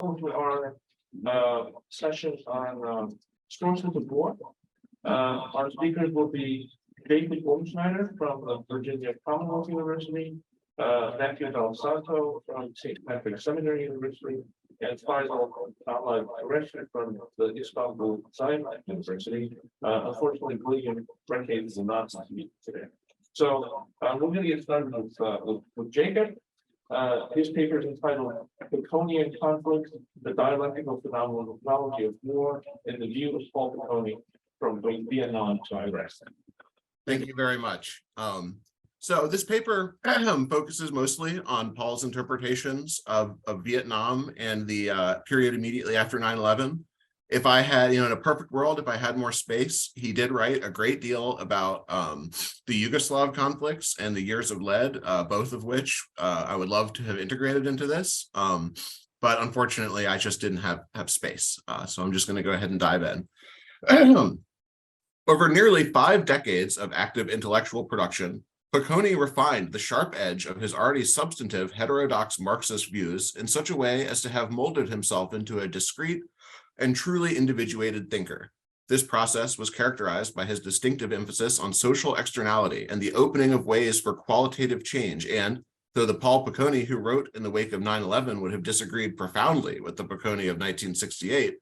To our session on sources of war. Our speakers will be David Ulmschneider from the Virginia Commonwealth University, Matthew Del Santo from St. Patrick's Seminary University, and Faisal Ahmad Qureshi from the Istanbul Zaim University. Unfortunately, William Recade is not speaking today. So we're going to get started with Jacob. His paper is entitled Picconian Conflict, the Dialectical Phenomenology of War, and the View of Paul Piccone from Vietnam to Iraq. Thank you very much. So this paper focuses mostly on Paul's interpretations of Vietnam and the period immediately after 9/11. If I had, in a perfect world, if I had more space, he did write a great deal about the Yugoslav conflicts and the years of lead, both of which I would love to have integrated into this. But unfortunately, I just didn't have space. So I'm just going to go ahead and dive in. Over nearly 5 decades of active intellectual production, Piccone refined the sharp edge of his already substantive heterodox Marxist views in such a way as to have molded himself into a discrete and truly individuated thinker. This process was characterized by his distinctive emphasis on social externality and the opening of ways for qualitative change. And though the Paul Piccone who wrote in the wake of 9/11 would have disagreed profoundly with the Piccone of 1968,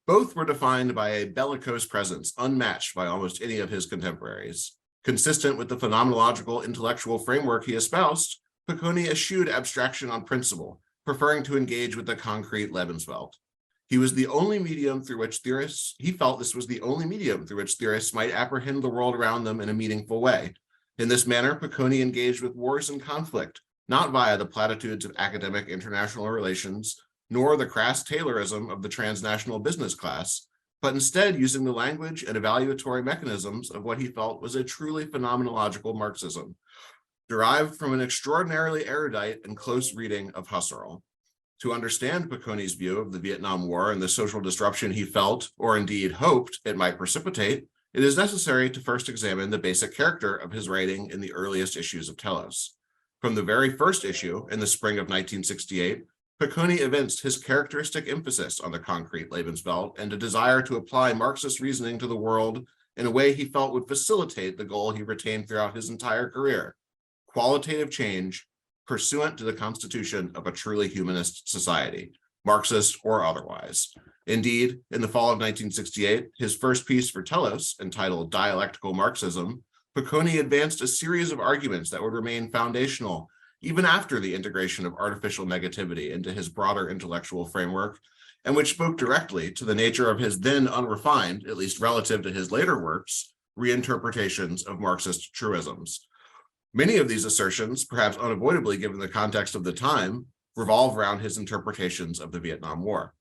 both were defined by a bellicose presence unmatched by almost any of his contemporaries. Consistent with the phenomenological intellectual framework he espoused, Piccone eschewed abstraction on principle, preferring to engage with the concrete Lebenswelt. He was the only medium through which theorists, he felt this was the only medium through which theorists might apprehend the world around them in a meaningful way. In this manner, Piccone engaged with wars and conflict, not via the platitudes of academic international relations, nor the crass Taylorism of the transnational business class, but instead using the language and evaluatory mechanisms of what he felt was a truly phenomenological Marxism, derived from an extraordinarily erudite and close reading of Husserl. To understand Piccone's view of the Vietnam War and the social disruption he felt, or indeed hoped, it might precipitate, it is necessary to first examine the basic character of his writing in the earliest issues of Telos. From the very first issue, in the spring of 1968, Piccone evinced his characteristic emphasis on the concrete Lebenswelt and a desire to apply Marxist reasoning to the world in a way he felt would facilitate the goal he retained throughout his entire career: qualitative change pursuant to the constitution of a truly humanist society, Marxist or otherwise. Indeed, in the fall of 1968, his first piece for Telos, entitled Dialectical Marxism, Piccone advanced a series of arguments that would remain foundational even after the integration of artificial negativity into his broader intellectual framework, and which spoke directly to the nature of his then unrefined, at least relative to his later works, reinterpretations of Marxist truisms. Many of these assertions, perhaps unavoidably given the context of the time, revolve around his interpretations of the Vietnam War.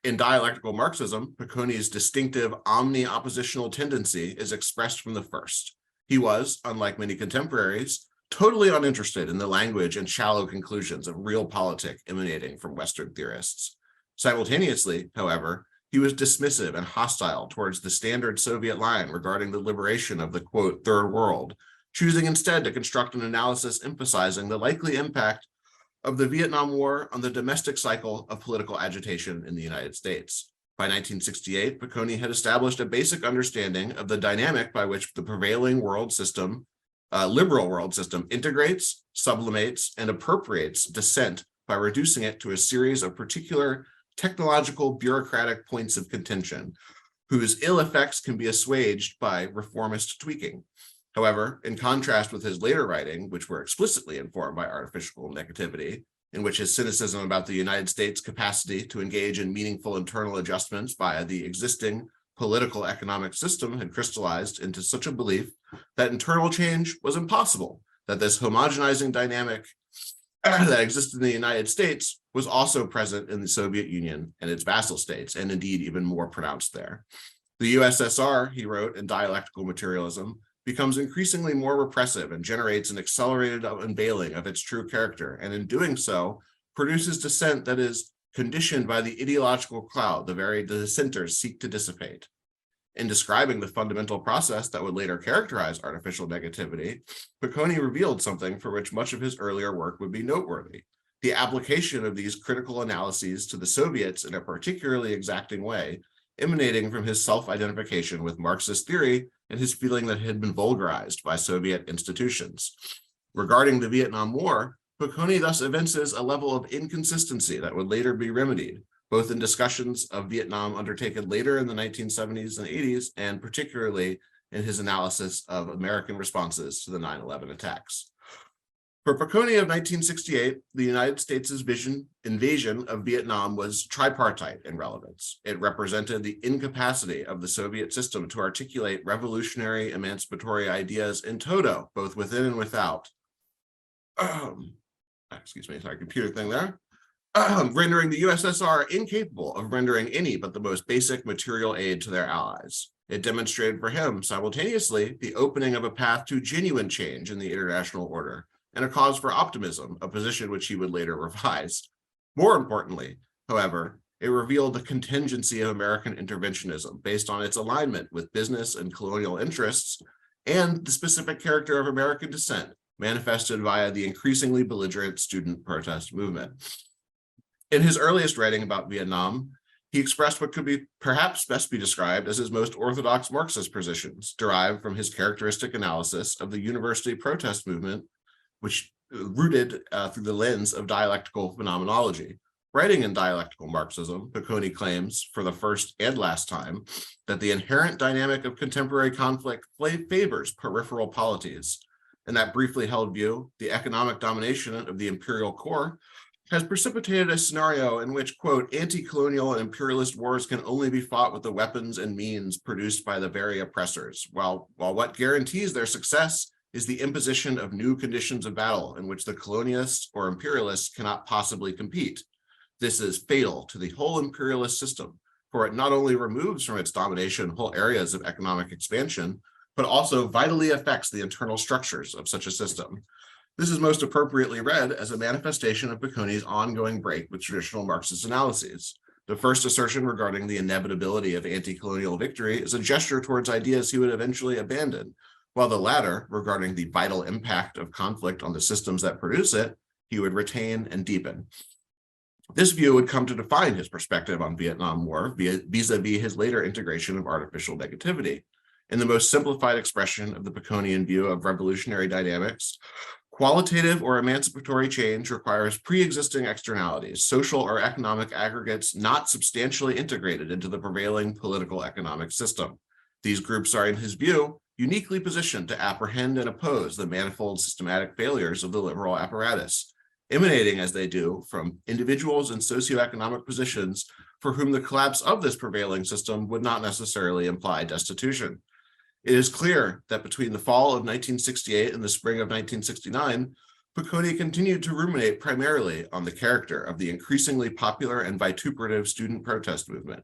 In Dialectical Marxism, Piccone's distinctive omni-oppositional tendency is expressed from the first. He was, unlike many contemporaries, totally uninterested in the language and shallow conclusions of realpolitik emanating from Western theorists. Simultaneously, however, he was dismissive and hostile towards the standard Soviet line regarding the liberation of the, quote, third world, choosing instead to construct an analysis emphasizing the likely impact of the Vietnam War on the domestic cycle of political agitation in the United States. By 1968, Piccone had established a basic understanding of the dynamic by which the prevailing world system, liberal world system, integrates, sublimates, and appropriates dissent by reducing it to a series of particular technological bureaucratic points of contention, whose ill effects can be assuaged by reformist tweaking. However, in contrast with his later writing, which were explicitly informed by artificial negativity, in which his cynicism about the United States' capacity to engage in meaningful internal adjustments via the existing political economic system had crystallized into such a belief that internal change was impossible, that this homogenizing dynamic that existed in the United States was also present in the Soviet Union and its vassal states, and indeed even more pronounced there. The USSR, he wrote in Dialectical Materialism, becomes increasingly more repressive and generates an accelerated unveiling of its true character, and in doing so, produces dissent that is conditioned by the ideological cloud the very dissenters seek to dissipate. In describing the fundamental process that would later characterize artificial negativity, Piccone revealed something for which much of his earlier work would be noteworthy. The application of these critical analyses to the Soviets in a particularly exacting way, emanating from his self-identification with Marxist theory and his feeling that it had been vulgarized by Soviet institutions. Regarding the Vietnam War, Piccone thus evinces a level of inconsistency that would later be remedied, both in discussions of Vietnam undertaken later in the 1970s and 80s, and particularly in his analysis of American responses to the 9/11 attacks. For Piccone of 1968, the United States' invasion of Vietnam was tripartite in relevance. It represented the incapacity of the Soviet system to articulate revolutionary emancipatory ideas in toto, both within and without. Excuse me, sorry, computer thing there. Rendering the USSR incapable of rendering any but the most basic material aid to their allies. It demonstrated for him simultaneously the opening of a path to genuine change in the international order, and a cause for optimism, a position which he would later revise. More importantly, however, it revealed the contingency of American interventionism based on its alignment with business and colonial interests, and the specific character of American dissent, manifested via the increasingly belligerent student protest movement. In his earliest writing about Vietnam, he expressed what could be perhaps best be described as his most orthodox Marxist positions, derived from his characteristic analysis of the university protest movement, which rooted through the lens of dialectical phenomenology. Writing in Dialectical Marxism, Piccone claims, for the first and last time, that the inherent dynamic of contemporary conflict favors peripheral polities. In that briefly held view, the economic domination of the imperial core has precipitated a scenario in which, quote, anti-colonial and imperialist wars can only be fought with the weapons and means produced by the very oppressors, while what guarantees their success is the imposition of new conditions of battle in which the colonialists or imperialists cannot possibly compete. This is fatal to the whole imperialist system, for it not only removes from its domination whole areas of economic expansion, but also vitally affects the internal structures of such a system. This is most appropriately read as a manifestation of Piccone's ongoing break with traditional Marxist analyses. The first assertion regarding the inevitability of anti-colonial victory is a gesture towards ideas he would eventually abandon, while the latter, regarding the vital impact of conflict on the systems that produce it, he would retain and deepen. This view would come to define his perspective on Vietnam War vis-a-vis his later integration of artificial negativity. In the most simplified expression of the Picconean view of revolutionary dynamics, qualitative or emancipatory change requires pre-existing externalities, social or economic aggregates not substantially integrated into the prevailing political economic system. These groups are, in his view, uniquely positioned to apprehend and oppose the manifold systematic failures of the liberal apparatus, emanating as they do from individuals in socioeconomic positions for whom the collapse of this prevailing system would not necessarily imply destitution. It is clear that between the fall of 1968 and the spring of 1969, Piccone continued to ruminate primarily on the character of the increasingly popular and vituperative student protest movement,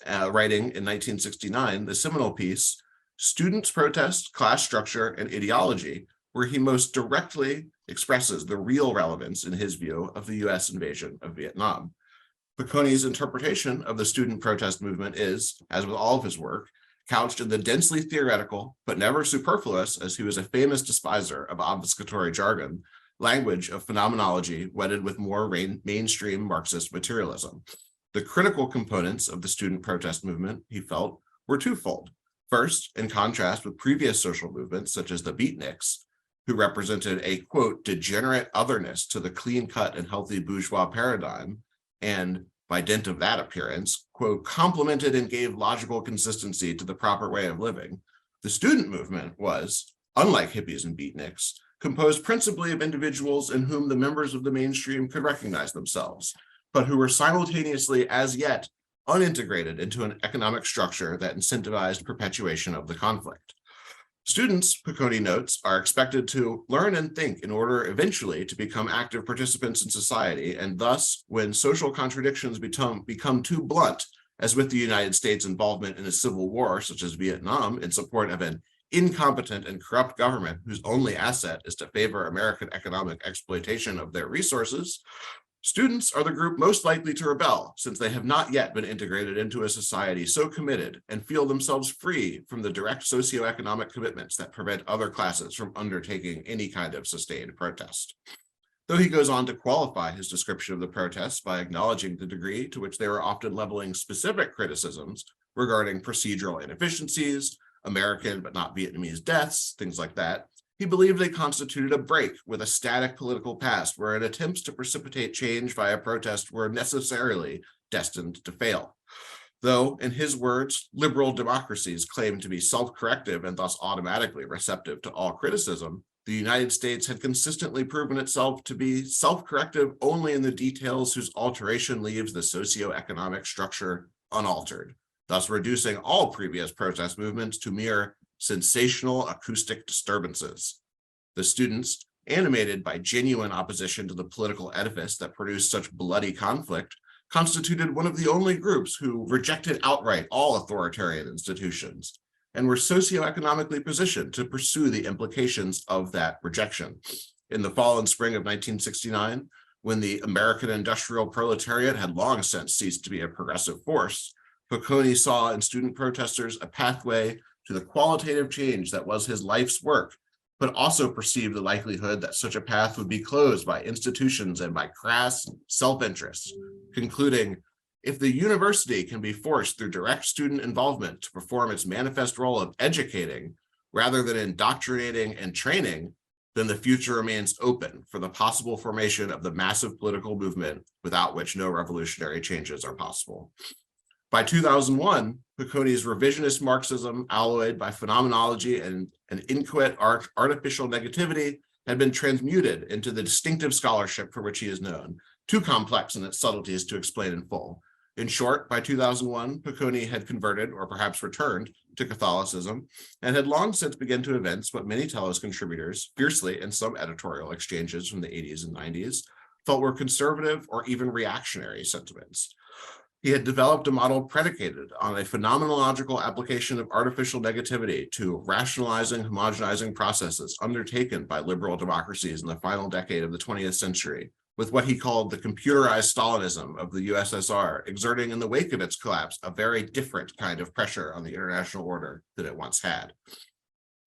writing in 1969 the seminal piece, Students' Protest, Class Structure, and Ideology, where he most directly expresses the real relevance, in his view, of the US invasion of Vietnam. Piccone's interpretation of the student protest movement is, as with all of his work, couched in the densely theoretical, but never superfluous, as he was a famous despiser of obfuscatory jargon, language of phenomenology wedded with more mainstream Marxist materialism. The critical components of the student protest movement, he felt, were twofold. First, in contrast with previous social movements, such as the beatniks, who represented a, quote, degenerate otherness to the clean-cut and healthy bourgeois paradigm, and by dint of that appearance, quote, complemented and gave logical consistency to the proper way of living. The student movement was, unlike hippies and beatniks, composed principally of individuals in whom the members of the mainstream could recognize themselves, but who were simultaneously, as yet, unintegrated into an economic structure that incentivized perpetuation of the conflict. Students, Piccone notes, are expected to learn and think in order eventually to become active participants in society, and thus, when social contradictions become too blunt, as with the United States' involvement in a civil war such as Vietnam in support of an incompetent and corrupt government whose only asset is to favor American economic exploitation of their resources, students are the group most likely to rebel, since they have not yet been integrated into a society so committed and feel themselves free from the direct socioeconomic commitments that prevent other classes from undertaking any kind of sustained protest. though he goes on to qualify his description of the protests by acknowledging the degree to which they were often leveling specific criticisms regarding procedural inefficiencies, American but not Vietnamese deaths, things like that. He believed they constituted a break with a static political past wherein attempts to precipitate change via protest were necessarily destined to fail. Though, in his words, liberal democracies claim to be self-corrective and thus automatically receptive to all criticism, the United States had consistently proven itself to be self-corrective only in the details whose alteration leaves the socioeconomic structure unaltered, thus reducing all previous protest movements to mere sensational acoustic disturbances. The students, animated by genuine opposition to the political edifice that produced such bloody conflict, constituted one of the only groups who rejected outright all authoritarian institutions and were socioeconomically positioned to pursue the implications of that rejection. In the fall and spring of 1969, when the American industrial proletariat had long since ceased to be a progressive force, Piccone saw in student protesters a pathway to the qualitative change that was his life's work, but also perceived the likelihood that such a path would be closed by institutions and by crass self-interest, concluding, if the university can be forced through direct student involvement to perform its manifest role of educating rather than indoctrinating and training, then the future remains open for the possible formation of the massive political movement without which no revolutionary changes are possible. By 2001, Piccone's revisionist Marxism, alloyed by phenomenology and an inchoate artificial negativity, had been transmuted into the distinctive scholarship for which he is known, too complex in its subtleties to explain in full. In short, by 2001, Piccone had converted, or perhaps returned, to Catholicism, and had long since begun to evince what many Telos contributors, fiercely in some editorial exchanges from the 80s and 90s, felt were conservative or even reactionary sentiments. He had developed a model predicated on a phenomenological application of artificial negativity to rationalizing, homogenizing processes undertaken by liberal democracies in the final decade of the 20th century, with what he called the computerized Stalinism of the USSR, exerting in the wake of its collapse a very different kind of pressure on the international order than it once had.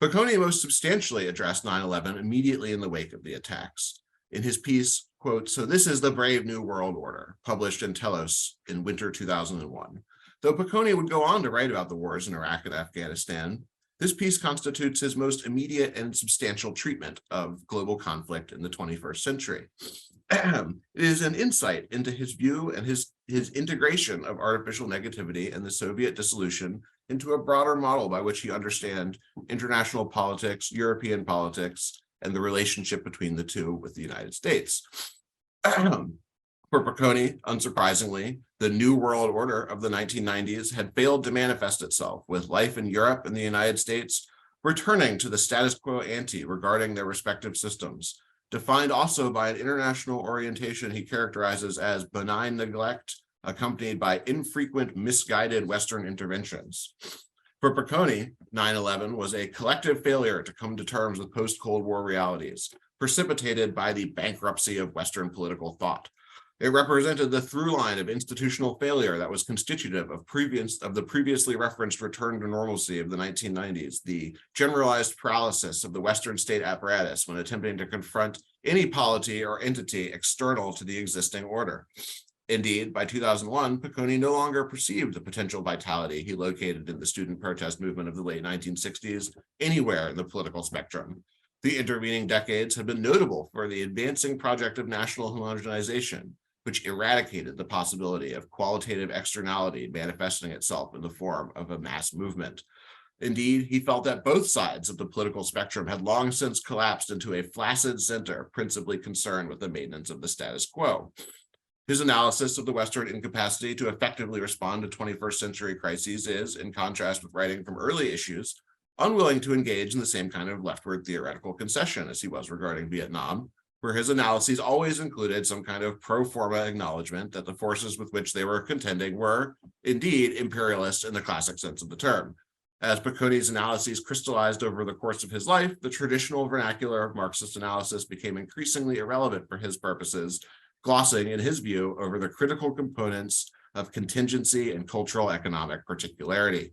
Piccone most substantially addressed 9/11 immediately in the wake of the attacks. In his piece, quote, "So this is the brave new world order," published in Telos in winter 2001. Though Piccone would go on to write about the wars in Iraq and Afghanistan, this piece constitutes his most immediate and substantial treatment of global conflict in the 21st century. It is an insight into his view and his integration of artificial negativity and the Soviet dissolution into a broader model by which he understands international politics, European politics, and the relationship between the two with the United States. For Piccone, unsurprisingly, the New World Order of the 1990s had failed to manifest itself, with life in Europe and the United States returning to the status quo ante regarding their respective systems, defined also by an international orientation he characterizes as benign neglect, accompanied by infrequent, misguided Western interventions. For Piccone, 9/11 was a collective failure to come to terms with post-Cold War realities, precipitated by the bankruptcy of Western political thought. It represented the through line of institutional failure that was constitutive of the previously referenced return to normalcy of the 1990s, the generalized paralysis of the Western state apparatus when attempting to confront any polity or entity external to the existing order. Indeed, by 2001, Piccone no longer perceived the potential vitality he located in the student protest movement of the late 1960s anywhere in the political spectrum. The intervening decades have been notable for the advancing project of national homogenization, which eradicated the possibility of qualitative externality manifesting itself in the form of a mass movement. Indeed, he felt that both sides of the political spectrum had long since collapsed into a flaccid center principally concerned with the maintenance of the status quo. His analysis of the Western incapacity to effectively respond to 21st century crises is, in contrast with writing from early issues, unwilling to engage in the same kind of leftward theoretical concession as he was regarding Vietnam, where his analyses always included some kind of pro forma acknowledgement that the forces with which they were contending were, indeed, imperialist in the classic sense of the term. As Piccone's analyses crystallized over the course of his life, the traditional vernacular of Marxist analysis became increasingly irrelevant for his purposes, glossing, in his view, over the critical components of contingency and cultural economic particularity.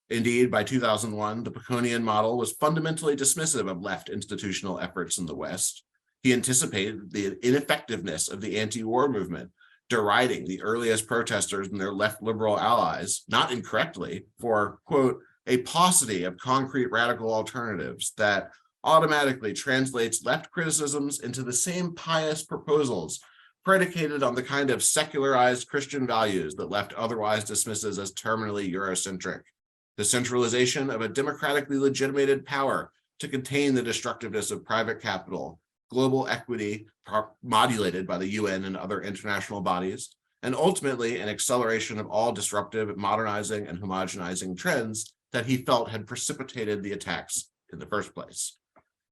Indeed, by 2001, the Picconean model was fundamentally dismissive of left institutional efforts in the West. He anticipated the ineffectiveness of the anti-war movement, deriding the earliest protesters and their left liberal allies, not incorrectly, for, quote, a paucity of concrete radical alternatives that automatically translates left criticisms into the same pious proposals predicated on the kind of secularized Christian values that left otherwise dismisses as terminally Eurocentric. The centralization of a democratically legitimated power to contain the destructiveness of private capital, global equity modulated by the UN and other international bodies, and ultimately an acceleration of all disruptive, modernizing, and homogenizing trends that he felt had precipitated the attacks in the first place.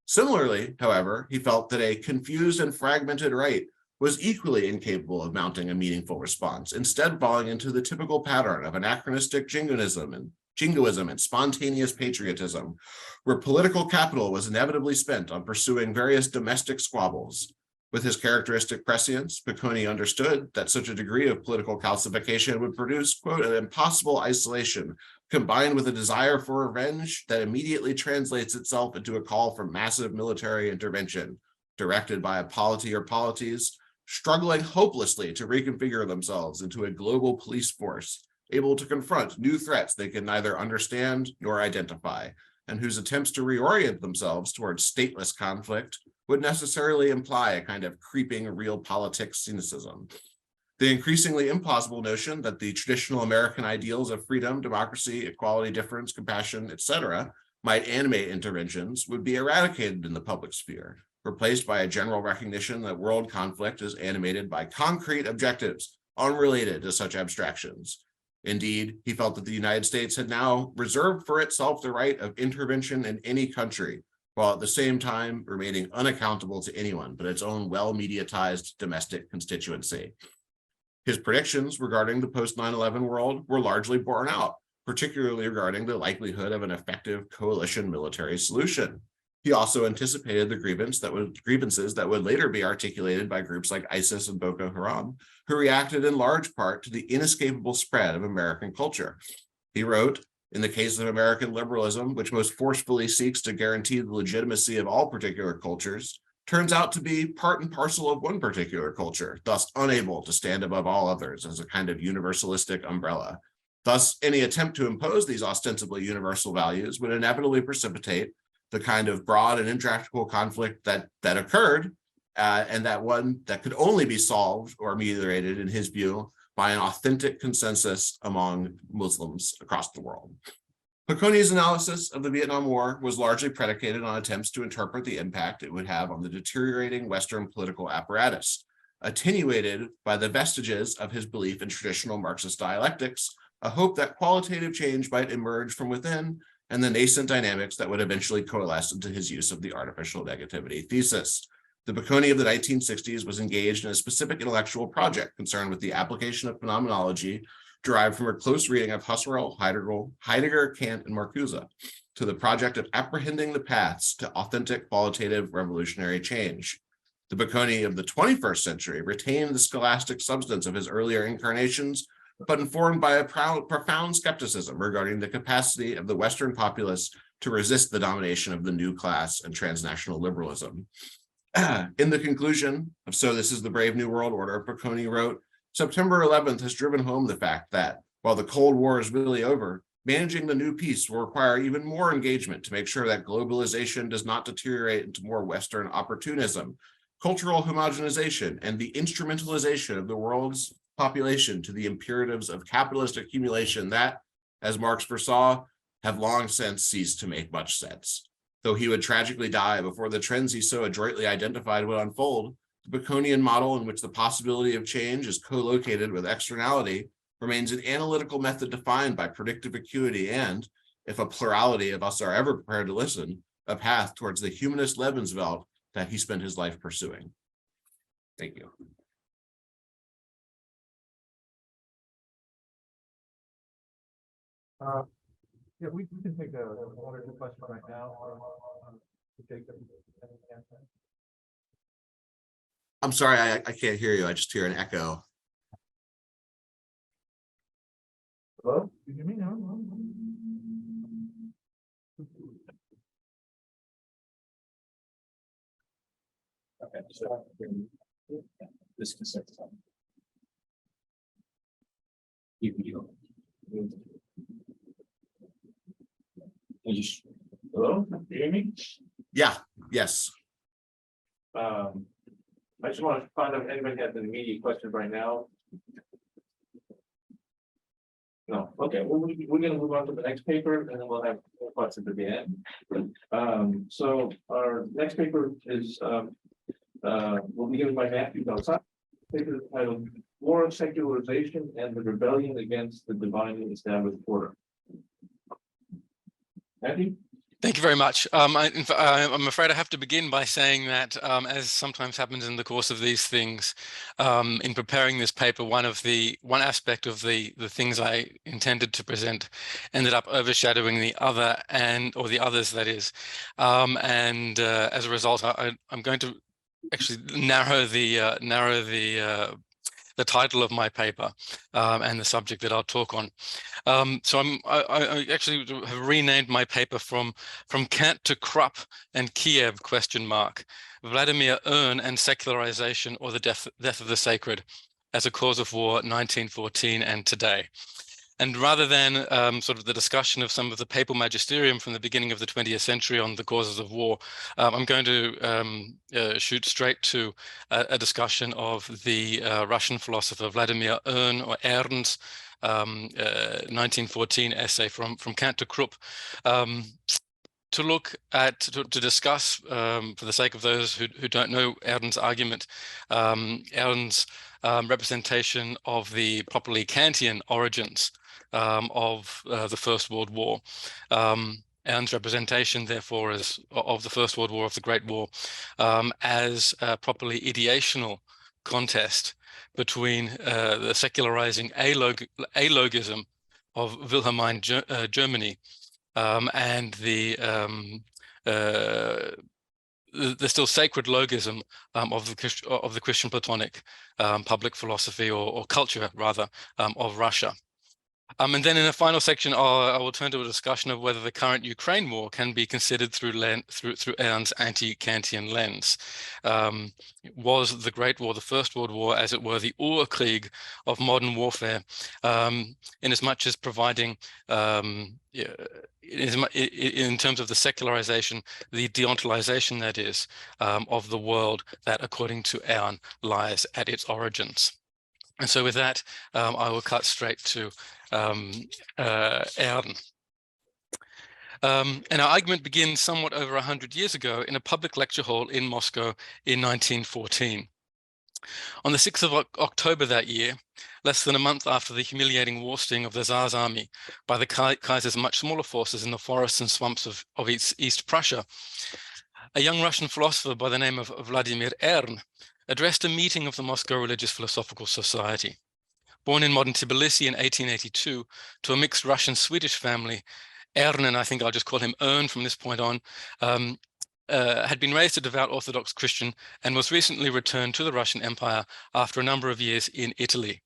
Similarly, however, he felt that a confused and fragmented right was equally incapable of mounting a meaningful response, instead falling into the typical pattern of anachronistic jingoism and spontaneous patriotism, where political capital was inevitably spent on pursuing various domestic squabbles. With his characteristic prescience, Piccone understood that such a degree of political calcification would produce, quote, an impossible isolation, combined with a desire for revenge that immediately translates itself into a call for massive military intervention, directed by a polity or polities, struggling hopelessly to reconfigure themselves into a global police force, able to confront new threats they can neither understand nor identify, and whose attempts to reorient themselves towards stateless conflict would necessarily imply a kind of creeping realpolitik cynicism. The increasingly impossible notion that the traditional American ideals of freedom, democracy, equality, difference, compassion, etc., might animate interventions would be eradicated in the public sphere, replaced by a general recognition that world conflict is animated by concrete objectives unrelated to such abstractions. Indeed, he felt that the United States had now reserved for itself the right of intervention in any country, while at the same time remaining unaccountable to anyone but its own well-mediatized domestic constituency. His predictions regarding the post-9/11 world were largely borne out, particularly regarding the likelihood of an effective coalition military solution. He also anticipated the grievances that would later be articulated by groups like ISIS and Boko Haram, who reacted in large part to the inescapable spread of American culture. He wrote, in the case of American liberalism, which most forcefully seeks to guarantee the legitimacy of all particular cultures, turns out to be part and parcel of one particular culture, thus unable to stand above all others as a kind of universalistic umbrella. Thus, any attempt to impose these ostensibly universal values would inevitably precipitate the kind of broad and intractable conflict that occurred, and that one that could only be solved or ameliorated, in his view, by an authentic consensus among Muslims across the world. Piccone's analysis of the Vietnam War was largely predicated on attempts to interpret the impact it would have on the deteriorating Western political apparatus, attenuated by the vestiges of his belief in traditional Marxist dialectics, a hope that qualitative change might emerge from within, and the nascent dynamics that would eventually coalesce into his use of the artificial negativity thesis. The Piccone of the 1960s was engaged in a specific intellectual project concerned with the application of phenomenology derived from a close reading of Husserl, Heidegger, Kant, and Marcuse, to the project of apprehending the paths to authentic qualitative revolutionary change. The Piccone of the 21st century retained the scholastic substance of his earlier incarnations, but informed by a profound skepticism regarding the capacity of the Western populace to resist the domination of the new class and transnational liberalism. In the conclusion of So This Is the Brave New World Order, Piccone wrote, September 11th has driven home the fact that, while the Cold War is really over, managing the new peace will require even more engagement to make sure that globalization does not deteriorate into more Western opportunism, cultural homogenization, and the instrumentalization of the world's population to the imperatives of capitalist accumulation that, as Marx foresaw, have long since ceased to make much sense. Though he would tragically die before the trends he so adroitly identified would unfold, the Picconian model in which the possibility of change is co-located with externality remains an analytical method defined by predictive acuity and, if a plurality of us are ever prepared to listen, a path towards the humanist Lebenswelt that he spent his life pursuing. Thank you. Yeah, we can take one or two questions right now. Jacob. I'm sorry, I can't hear you. I just hear an echo. Hello? You hear me now? Okay, so this consent. You. Hello, do you hear me? Yeah, yes. I just want to find out if anybody has an immediate question right now. No, okay, well, we're gonna move on to the next paper and then we'll have more questions at the end. So our next paper is, will be given by Matthew Belzak. Paper is titled War of Secularization and the Rebellion Against the Divinely Established Order. Matthew? Thank you very much. I'm afraid I have to begin by saying that, as sometimes happens in the course of these things, in preparing this paper, one aspect of the things I intended to present ended up overshadowing the other, or the others, that is. As a result, I'm going to actually narrow the title of my paper and the subject that I'll talk on. So I actually have renamed my paper from Kant to Krupp and Kiev ? Vladimir Ern and Secularization, or the Death of the Sacred as a Cause of War, 1914 and Today. And rather than sort of the discussion of some of the papal magisterium from the beginning of the 20th century on the causes of war, I'm going to shoot straight to a discussion of the Russian philosopher Vladimir Ern, or Ern's 1914 essay from Kant to Krupp, to look at, to discuss, for the sake of those who don't know Ern's argument, Ern's representation of the properly Kantian origins of the First World War. Ern's representation, therefore, of the First World War, of the Great War, as a properly ideational contest between the secularizing alogism of Wilhelmine Germany and the still sacred logism of the Christian Platonic public philosophy, or culture, rather, of Russia. And then in the final section, I will turn to a discussion of whether the current Ukraine war can be considered through Ern's anti-Kantian lens. Was the Great War, the First World War, as it were, the Urkrieg of modern warfare, in as much as providing, in terms of the secularization, the deontolization, that is, of the world that, according to Ern, lies at its origins. And so with that, I will cut straight to Ern. And our argument begins somewhat over 100 years ago in a public lecture hall in Moscow in 1914. On the 6th of October that year, less than a month after the humiliating war sting of the Tsar's army by the Kaiser's much smaller forces in the forests and swamps of East Prussia, a young Russian philosopher by the name of Vladimir Ern addressed a meeting of the Moscow Religious Philosophical Society. Born in modern Tbilisi in 1882 to a mixed Russian-Swedish family, Ern, and I think I'll just call him Ern from this point on, had been raised a devout Orthodox Christian and was recently returned to the Russian Empire after a number of years in Italy.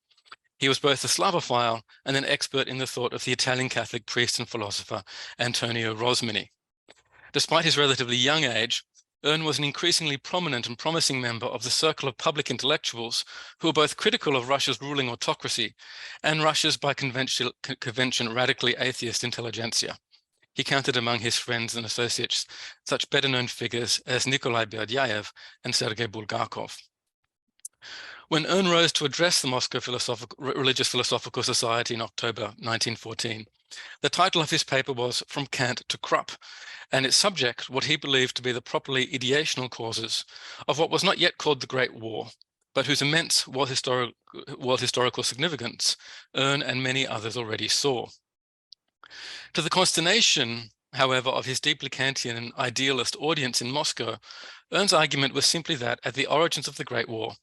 He was both a Slavophile and an expert in the thought of the Italian Catholic priest and philosopher Antonio Rosmini. Despite his relatively young age, Ern was an increasingly prominent and promising member of the circle of public intellectuals who were both critical of Russia's ruling autocracy and Russia's, by convention, radically atheist intelligentsia. He counted among his friends and associates such better-known figures as Nikolai Berdyaev and Sergei Bulgakov. When Ern rose to address the Moscow Religious Philosophical Society in October 1914, the title of his paper was From Kant to Krupp, and its subject, what he believed to be the properly ideational causes of what was not yet called the Great War, but whose immense world historical significance Ern and many others already saw. To the consternation, however, of his deeply Kantian and idealist audience in Moscow, Ern's argument was simply that at the origins of the Great War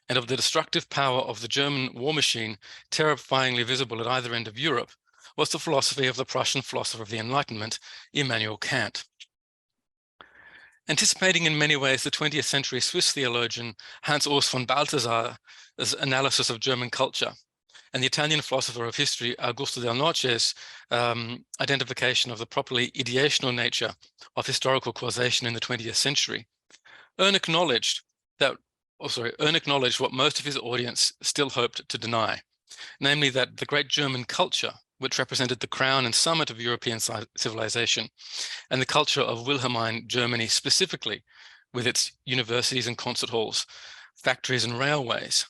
and of the destructive power of the German war machine, terrifyingly visible at either end of Europe, was the philosophy of the Prussian philosopher of the Enlightenment, Immanuel Kant. Anticipating in many ways the 20th century Swiss theologian Hans Urs von Balthasar's analysis of German culture, and the Italian philosopher of history Augusto del Noce's identification of the properly ideational nature of historical causation in the 20th century, Ern acknowledged Ern acknowledged what most of his audience still hoped to deny, namely that the great German culture, which represented the crown and summit of European civilization, and the culture of Wilhelmine Germany specifically, with its universities and concert halls, factories and railways,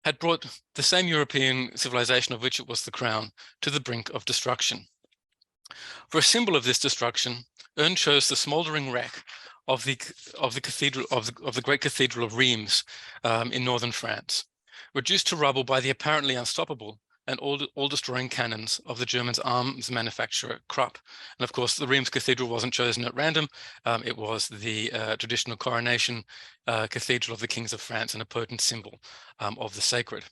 had brought the same European civilization of which it was the crown to the brink of destruction. For a symbol of this destruction, Ern chose the smouldering wreck of the great cathedral of Reims in northern France, reduced to rubble by the apparently unstoppable and all-destroying cannons of the Germans' arms manufacturer Krupp. And of course, the Reims Cathedral wasn't chosen at random. It was the traditional coronation cathedral of the kings of France and a potent symbol of the sacred.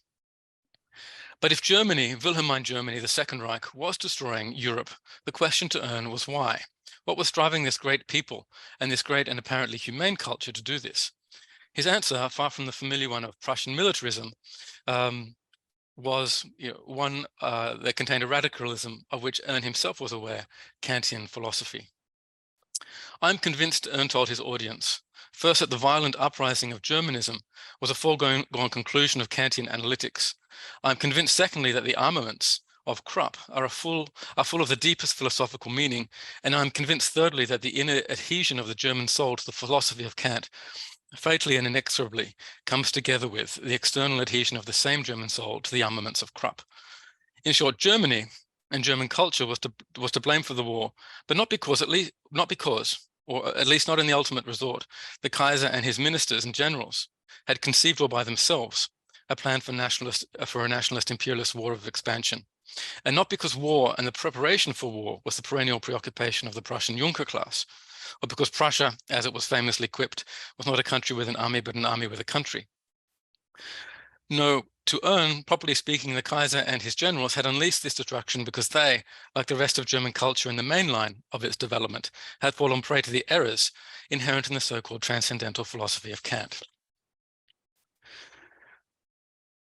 But if Germany, Wilhelmine Germany, the Second Reich, was destroying Europe, the question to Ern was why? What was driving this great people and this great and apparently humane culture to do this? His answer, far from the familiar one of Prussian militarism, was one that contained a radicalism of which Ern himself was aware, Kantian philosophy. I'm convinced, Ern told his audience, first that the violent uprising of Germanism was a foregone conclusion of Kantian analytics. I'm convinced, secondly, that the armaments of Krupp are full of the deepest philosophical meaning, and I'm convinced, thirdly, that the inner adhesion of the German soul to the philosophy of Kant fatally and inexorably comes together with the external adhesion of the same German soul to the armaments of Krupp. In short, Germany and German culture was to blame for the war, but not because, or at least not in the ultimate resort, the Kaiser and his ministers and generals had conceived all by themselves a plan for a nationalist imperialist war of expansion, and not because war and the preparation for war was the perennial preoccupation of the Prussian Junker class, or because Prussia, as it was famously quipped, was not a country with an army, but an army with a country. No, to Ern, properly speaking, the Kaiser and his generals had unleashed this destruction because they, like the rest of German culture in the main line of its development, had fallen prey to the errors inherent in the so-called transcendental philosophy of Kant.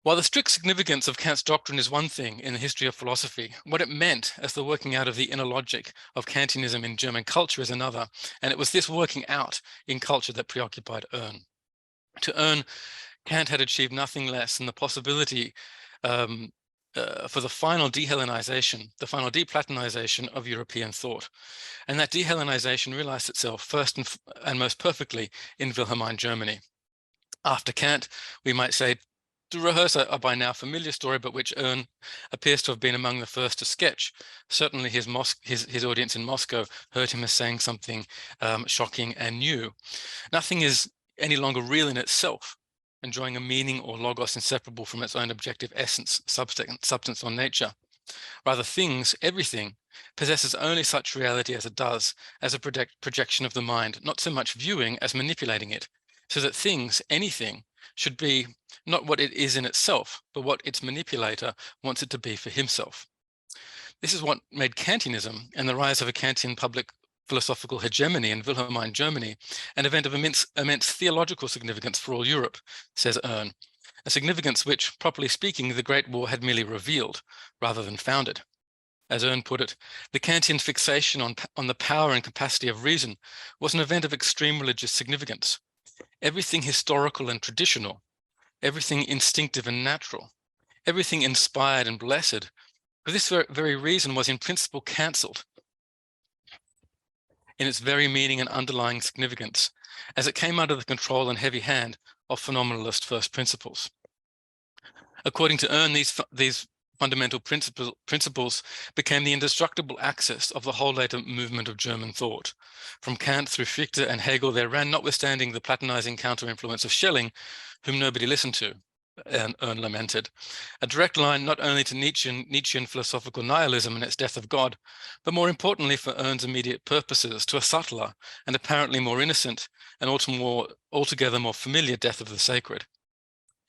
While the strict significance of Kant's doctrine is one thing in the history of philosophy, what it meant as the working out of the inner logic of Kantianism in German culture is another, and it was this working out in culture that preoccupied Ern. To Ern, Kant had achieved nothing less than the possibility for the final de-Hellenization, the final de-Platonization of European thought. And that de-Hellenization realized itself first and most perfectly in Wilhelmine Germany. After Kant, we might say, to rehearse a by now familiar story, but which Ern appears to have been among the first to sketch. Certainly his audience in Moscow heard him as saying something shocking and new. Nothing is any longer real in itself, enjoying a meaning or logos inseparable from its own objective essence, substance or nature. Rather, things, everything, possesses only such reality as it does, as a projection of the mind, not so much viewing as manipulating it, so that things, anything, should be not what it is in itself, but what its manipulator wants it to be for himself. This is what made Kantianism and the rise of a Kantian public philosophical hegemony in Wilhelmine Germany an event of immense theological significance for all Europe, says Ern, a significance which, properly speaking, the Great War had merely revealed rather than founded. As Ern put it, the Kantian fixation on the power and capacity of reason was an event of extreme religious significance. Everything historical and traditional, everything instinctive and natural, everything inspired and blessed, for this very reason was in principle cancelled in its very meaning and underlying significance, as it came under the control and heavy hand of phenomenalist first principles. According to Ern, these fundamental principles became the indestructible axis of the whole later movement of German thought. From Kant through Fichte and Hegel, there ran, notwithstanding the Platonizing counter-influence of Schelling, whom nobody listened to, Ern lamented, a direct line not only to Nietzschean philosophical nihilism and its death of God, but more importantly for Ern's immediate purposes, to a subtler and apparently more innocent and altogether more familiar death of the sacred.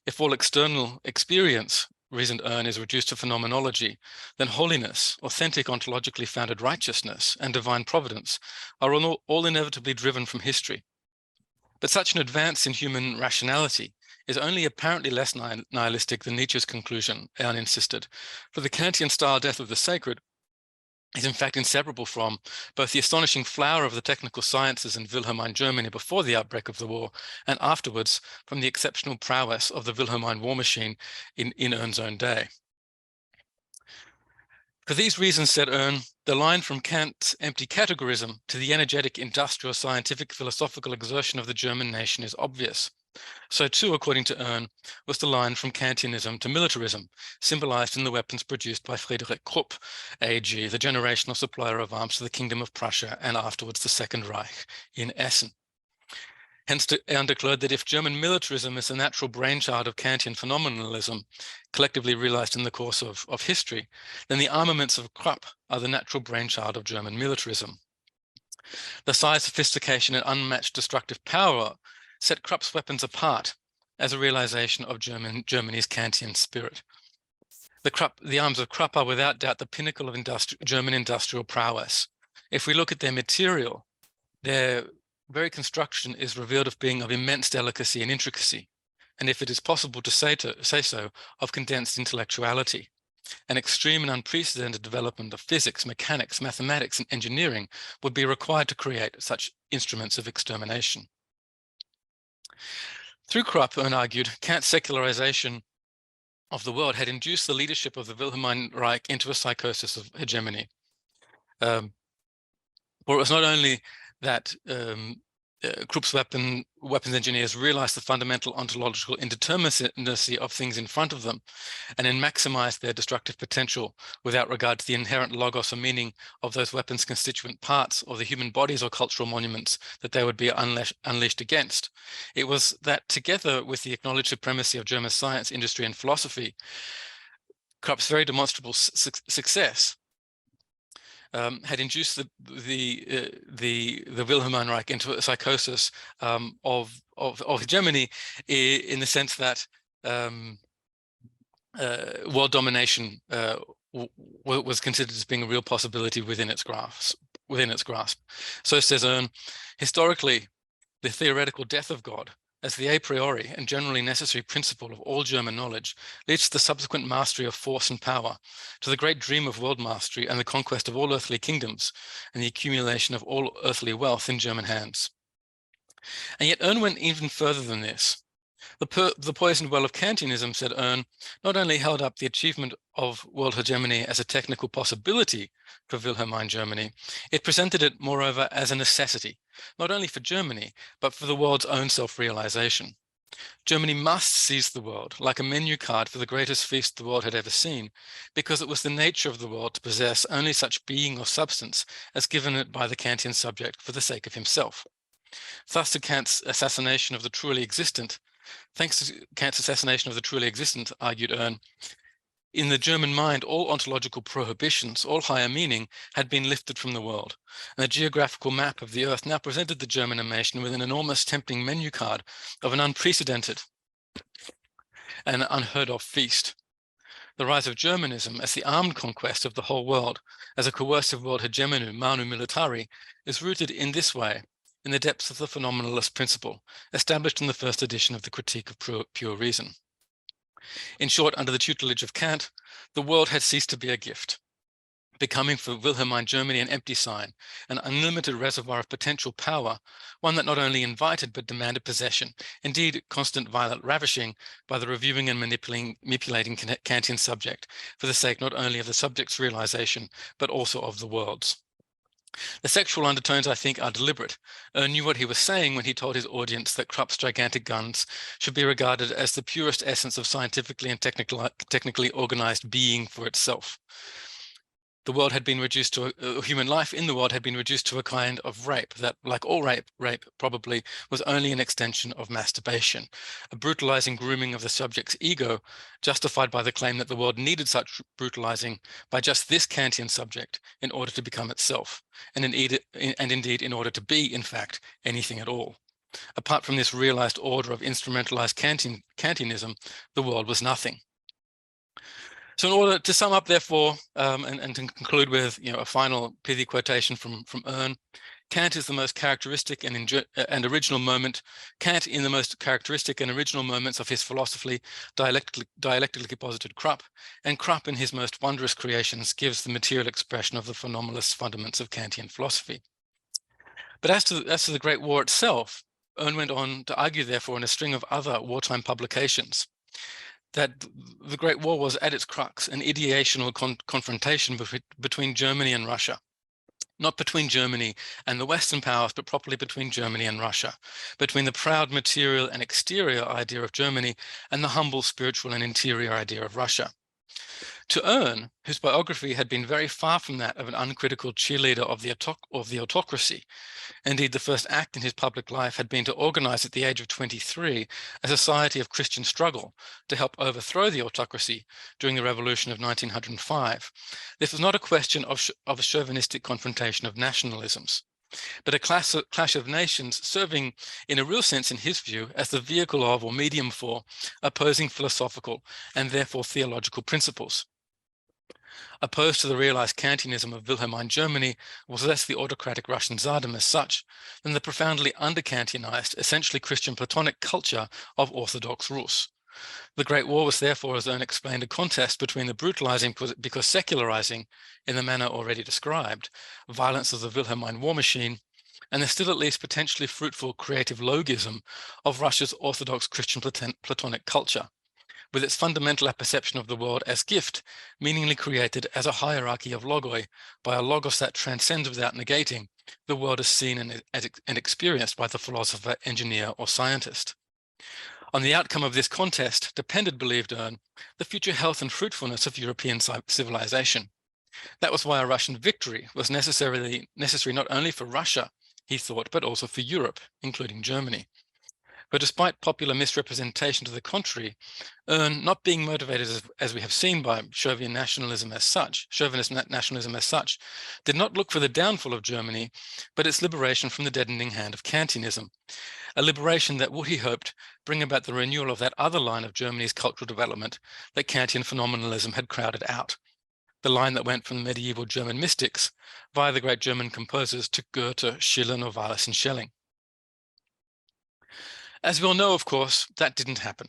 If all external experience, reasoned Ern, is reduced to phenomenology, then holiness, authentic ontologically founded righteousness, and divine providence are all inevitably driven from history. But such an advance in human rationality is only apparently less nihilistic than Nietzsche's conclusion, Ern insisted, for the Kantian-style death of the sacred is in fact inseparable from both the astonishing flower of the technical sciences in Wilhelmine Germany before the outbreak of the war, and afterwards from the exceptional prowess of the Wilhelmine war machine in Earn's own day. For these reasons, said Earn, the line from Kant's empty categorism to the energetic industrial, scientific, philosophical exertion of the German nation is obvious. So too, according to Earn, was the line from Kantianism to militarism, symbolized in the weapons produced by Friedrich Krupp, AG, the generational supplier of arms to the Kingdom of Prussia and afterwards the Second Reich in Essen. Hence, Earn declared that if German militarism is the natural brainchild of Kantian phenomenalism, collectively realized in the course of history, then the armaments of Krupp are the natural brainchild of German militarism. The size, sophistication, and unmatched destructive power set Krupp's weapons apart as a realization of Germany's Kantian spirit. The arms of Krupp are without doubt the pinnacle of German industrial prowess. If we look at their material, their very construction is revealed of being of immense delicacy and intricacy, and if it is possible to say so, of condensed intellectuality. An extreme and unprecedented development of physics, mechanics, mathematics, and engineering would be required to create such instruments of extermination. Through Krupp, Earn argued, Kant's secularization of the world had induced the leadership of the Wilhelmine Reich into a psychosis of hegemony. For it was not only that Krupp's weapons engineers realized the fundamental ontological indeterminacy of things in front of them, and then maximized their destructive potential without regard to the inherent logos or meaning of those weapons' constituent parts, or the human bodies or cultural monuments that they would be unleashed against. It was that, together with the acknowledged supremacy of German science, industry, and philosophy, Krupp's very demonstrable success had induced the Wilhelmine Reich into a psychosis of Germany, in the sense that world domination was considered as being a real possibility within its grasp. So says Earn, historically, the theoretical death of God, as the a priori and generally necessary principle of all German knowledge, leads to the subsequent mastery of force and power, to the great dream of world mastery and the conquest of all earthly kingdoms, and the accumulation of all earthly wealth in German hands. And yet Earn went even further than this. The poisoned well of Kantianism, said Earn, not only held up the achievement of world hegemony as a technical possibility for Wilhelmine Germany, it presented it, moreover, as a necessity, not only for Germany, but for the world's own self-realization. Germany must seize the world, like a menu card for the greatest feast the world had ever seen, because it was the nature of the world to possess only such being or substance as given it by the Kantian subject for the sake of himself. Thus, to Kant's assassination of the truly existent, thanks to Kant's assassination of the truly existent, argued Earn, in the German mind, all ontological prohibitions, all higher meaning, had been lifted from the world, and the geographical map of the earth now presented the German nation with an enormous tempting menu card of an unprecedented and unheard of feast. The rise of Germanism as the armed conquest of the whole world, as a coercive world hegemony, manu militari, is rooted in this way, in the depths of the phenomenalist principle, established in the first edition of the Critique of Pure Reason. In short, under the tutelage of Kant, the world had ceased to be a gift, becoming for Wilhelmine Germany an empty sign, an unlimited reservoir of potential power, one that not only invited but demanded possession, indeed constant violent ravishing by the reviewing and manipulating Kantian subject, for the sake not only of the subject's realization, but also of the world's. The sexual undertones, I think, are deliberate. Earn knew what he was saying when he told his audience that Krupp's gigantic guns should be regarded as the purest essence of scientifically and technically organized being for itself. The world had been reduced to human life in the world had been reduced to a kind of rape that, like all rape probably, was only an extension of masturbation, a brutalizing grooming of the subject's ego, justified by the claim that the world needed such brutalizing by just this Kantian subject in order to become itself, and indeed in order to be, in fact, anything at all. Apart from this realized order of instrumentalized Kantianism, the world was nothing. So in order to sum up, therefore, and to conclude with a final pithy quotation from Earn, Kant is the most characteristic and original moment. Kant, in the most characteristic and original moments of his philosophy, dialectically posited Krupp, and Krupp, in his most wondrous creations, gives the material expression of the phenomenalist fundaments of Kantian philosophy. But as to the Great War itself, Owen went on to argue, therefore, in a string of other wartime publications, that the Great War was at its crux an ideational confrontation between Germany and Russia. Not between Germany and the Western powers, but properly between Germany and Russia, between the proud material and exterior idea of Germany and the humble spiritual and interior idea of Russia. To Owen, whose biography had been very far from that of an uncritical cheerleader of the autocracy, indeed the first act in his public life had been to organize at the age of 23 a society of Christian struggle to help overthrow the autocracy during the revolution of 1905. This was not a question of a chauvinistic confrontation of nationalisms, but a clash of nations serving in a real sense, in his view, as the vehicle of or medium for opposing philosophical and therefore theological principles. Opposed to the realized Kantianism of Wilhelmine Germany was less the autocratic Russian Tsardom as such than the profoundly under-Kantianized, essentially Christian Platonic culture of Orthodox Rus. The Great War was therefore, as Owen explained, a contest between the brutalizing because secularizing, in the manner already described, violence of the Wilhelmine war machine, and the still at least potentially fruitful creative logism of Russia's Orthodox Christian Platonic culture, with its fundamental apperception of the world as gift, meaningly created as a hierarchy of logoi, by a logos that transcends without negating the world as seen and experienced by the philosopher, engineer, or scientist. On the outcome of this contest depended, believed Owen, the future health and fruitfulness of European civilization. That was why a Russian victory was necessary not only for Russia, he thought, but also for Europe, including Germany. But despite popular misrepresentation to the contrary, Owen, not being motivated, as we have seen, by chauvinist nationalism as such, did not look for the downfall of Germany, but its liberation from the deadening hand of Kantianism, a liberation that would, he hoped, bring about the renewal of that other line of Germany's cultural development that Kantian phenomenalism had crowded out, the line that went from the medieval German mystics via the great German composers to Goethe, Schiller, Novalis, and Schelling. As we all know, of course, that didn't happen.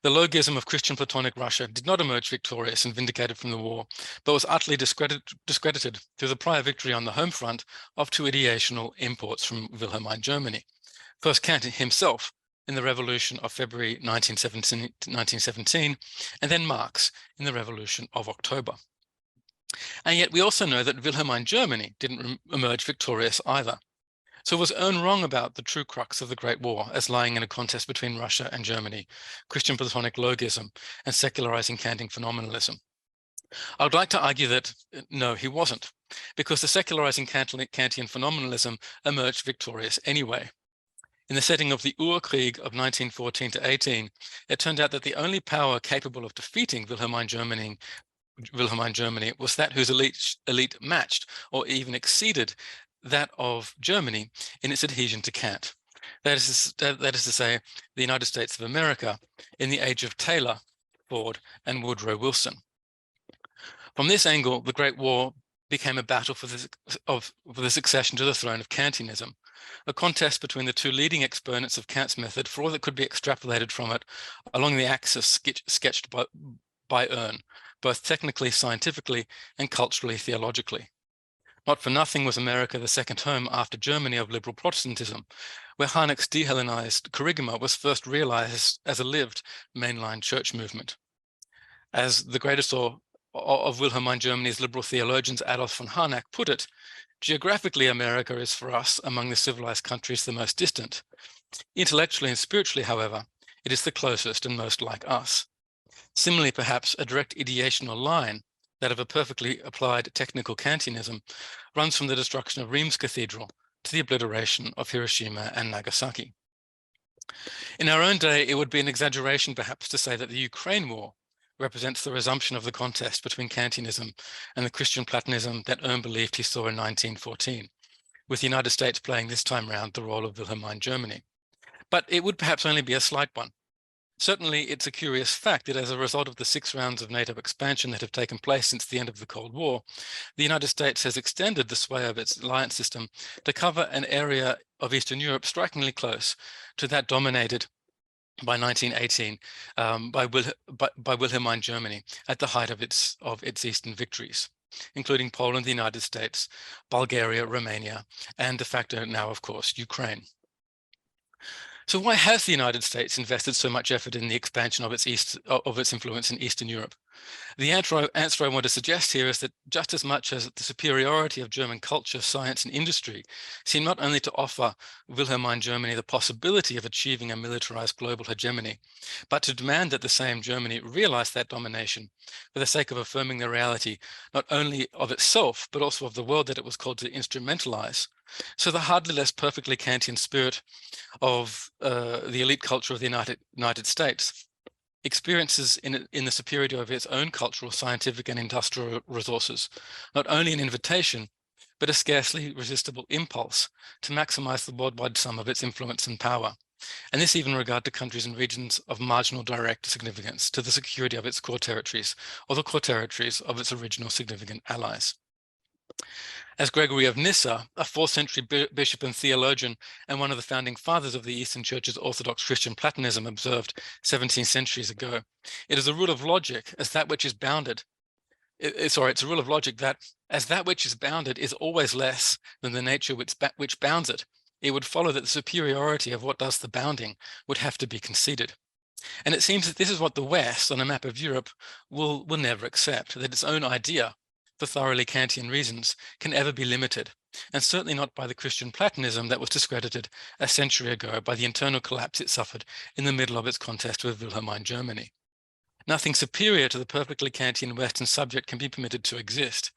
The logism of Christian Platonic Russia did not emerge victorious and vindicated from the war, but was utterly discredited through the prior victory on the home front of two ideational imports from Wilhelmine Germany. First, Kant himself in the Revolution of February 1917, and then Marx in the Revolution of October. And yet we also know that Wilhelmine Germany didn't emerge victorious either. So was Owen wrong about the true crux of the Great War as lying in a contest between Russia and Germany, Christian Platonic logism, and secularizing Kantian phenomenalism? I would like to argue that no, he wasn't, because the secularizing Kantian phenomenalism emerged victorious anyway. In the setting of the Urkrieg of 1914 to 18, it turned out that the only power capable of defeating Wilhelmine Germany was that whose elite matched or even exceeded that of Germany in its adhesion to Kant. That is to say, the United States of America in the age of Taylor, Ford, and Woodrow Wilson. From this angle, the Great War became a battle for the succession to the throne of Kantianism, a contest between the two leading exponents of Kant's method for all that could be extrapolated from it along the axis sketched by Owen, both technically, scientifically, and culturally, theologically. Not for nothing was America the second home after Germany of liberal Protestantism, where Harnack's de-Hellenized kerygma was first realized as a lived mainline church movement. As the greatest of Wilhelmine Germany's liberal theologians, Adolf von Harnack, put it, geographically, America is for us, among the civilized countries, the most distant. Intellectually and spiritually, however, it is the closest and most like us. Similarly, perhaps, a direct ideational line, that of a perfectly applied technical Kantianism, runs from the destruction of Reims Cathedral to the obliteration of Hiroshima and Nagasaki. In our own day, it would be an exaggeration, perhaps, to say that the Ukraine War represents the resumption of the contest between Kantianism and the Christian Platonism that Owen believed he saw in 1914, with the United States playing this time round the role of Wilhelmine Germany. But it would perhaps only be a slight one. Certainly, it's a curious fact that as a result of the 6 rounds of NATO expansion that have taken place since the end of the Cold War, the United States has extended the sway of its alliance system to cover an area of Eastern Europe strikingly close to that dominated by 1918 by Wilhelmine Germany at the height of its Eastern victories, including Poland, the United States, Bulgaria, Romania, and de facto now, of course, Ukraine. So why has the United States invested so much effort in the expansion of its influence in Eastern Europe? The answer I want to suggest here is that just as much as the superiority of German culture, science, and industry seem not only to offer Wilhelmine Germany the possibility of achieving a militarized global hegemony, but to demand that the same Germany realize that domination for the sake of affirming the reality not only of itself, but also of the world that it was called to instrumentalize. So the hardly less perfectly Kantian spirit of the elite culture of the United States experiences in the superiority of its own cultural, scientific, and industrial resources, not only an invitation, but a scarcely resistible impulse to maximize the worldwide sum of its influence and power. And this even in regard to countries and regions of marginal direct significance to the security of its core territories, or the core territories of its original significant allies. As Gregory of Nyssa, a 4th century bishop and theologian and one of the founding fathers of the Eastern Church's Orthodox Christian Platonism observed 17 centuries ago, it is a rule of logic as that which is bounded. It's a rule of logic that as that which is bounded is always less than the nature which bounds it, it would follow that the superiority of what does the bounding would have to be conceded. And it seems that this is what the West on a map of Europe will never accept, that its own idea, for thoroughly Kantian reasons, can ever be limited, and certainly not by the Christian Platonism that was discredited a century ago by the internal collapse it suffered in the middle of its contest with Wilhelmine Germany. Nothing superior to the perfectly Kantian Western subject can be permitted to exist,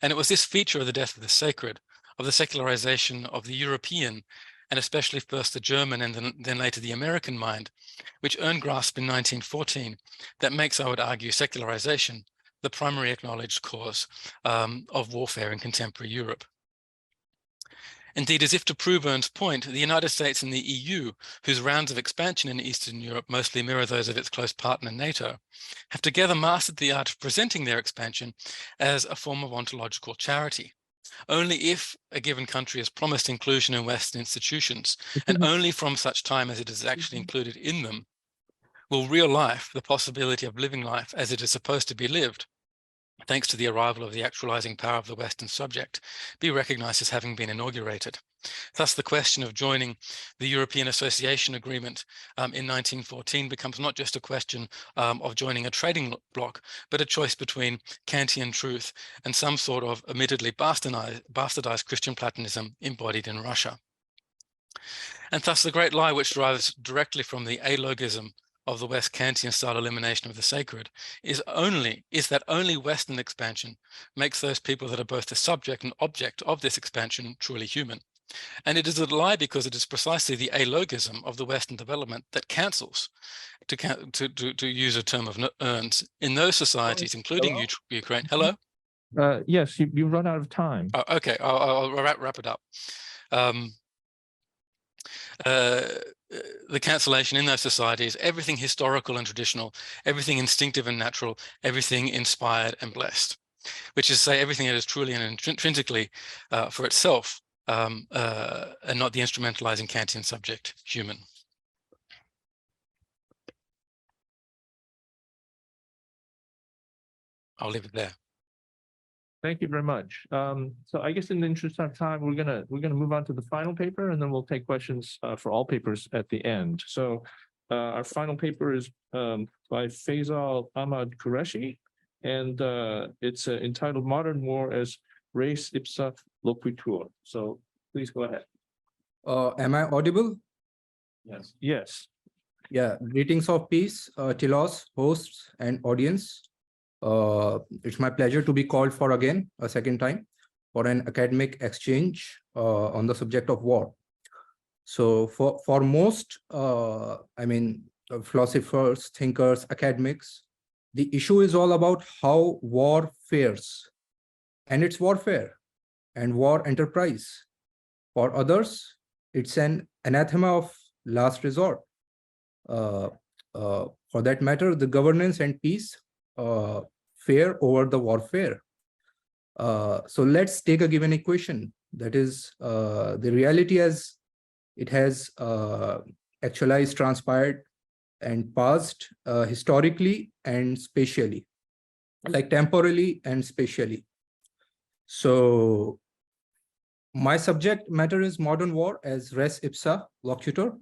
and it was this feature of the death of the sacred, of the secularization of the European, and especially first the German and then later the American mind, which earned grasp in 1914, that makes, I would argue, secularization the primary acknowledged cause of warfare in contemporary Europe. Indeed, as if to prove Ernst's point, the United States and the EU, whose rounds of expansion in Eastern Europe mostly mirror those of its close partner NATO, have together mastered the art of presenting their expansion as a form of ontological charity. Only if a given country is promised inclusion in Western institutions, and only from such time as it is actually included in them, will real life, the possibility of living life as it is supposed to be lived, thanks to the arrival of the actualizing power of the Western subject, be recognized as having been inaugurated. Thus, the question of joining the European Association Agreement in 1914 becomes not just a question of joining a trading bloc, but a choice between Kantian truth and some sort of admittedly bastardized Christian Platonism embodied in Russia. And thus, the great lie which derives directly from the alogism of the West Kantian style elimination of the sacred is that only Western expansion makes those people that are both the subject and object of this expansion truly human. And it is a lie because it is precisely the alogism of the Western development that cancels, to use a term of Ernst, in those societies, including Ukraine. Hello? Yes, you run out of time. Oh, okay, I'll wrap it up. The cancellation in those societies, everything historical and traditional, everything instinctive and natural, everything inspired and blessed, which is to say everything that is truly and intrinsically for itself and not the instrumentalizing Kantian subject, human. I'll leave it there. Thank you very much. So I guess in the interest of time, we're gonna move on to the final paper, and then we'll take questions for all papers at the end. So our final paper is by Faisal Ahmad Qureshi, and it's entitled "Modern War as Race Ipsa Loquitur." So please go ahead. Am I audible? Yes. Yes. Yeah. Greetings of peace, Telos, hosts, and audience. It's my pleasure to be called for again a second time for an academic exchange on the subject of war. So for most, philosophers, thinkers, academics, the issue is all about how war fares and its warfare and war enterprise. For others, it's an anathema of last resort. For that matter, the governance and peace fare over the warfare. So let's take a given equation, that is the reality as it has actualized, transpired, and passed historically and spatially, like temporally and spatially. So my subject matter is modern war as res ipsa loquitur.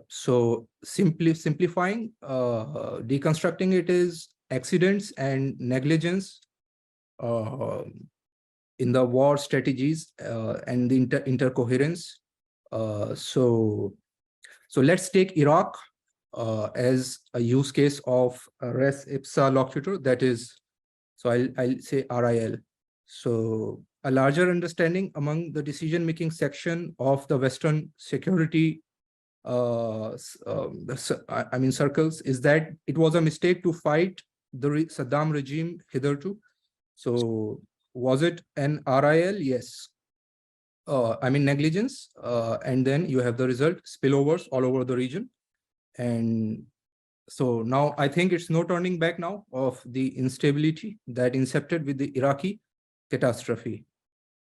So simplifying, deconstructing it is accidents and negligence in the war strategies and the intercoherence. So let's take Iraq as a use case of res ipsa loquitur, that is, so I'll say RIL. So a larger understanding among the decision-making section of the Western security circles is that it was a mistake to fight the Saddam regime hitherto. So was it an RIL? Yes. Negligence, and then you have the result, spillovers all over the region. And so now I think it's no turning back now of the instability that incepted with the Iraqi catastrophe.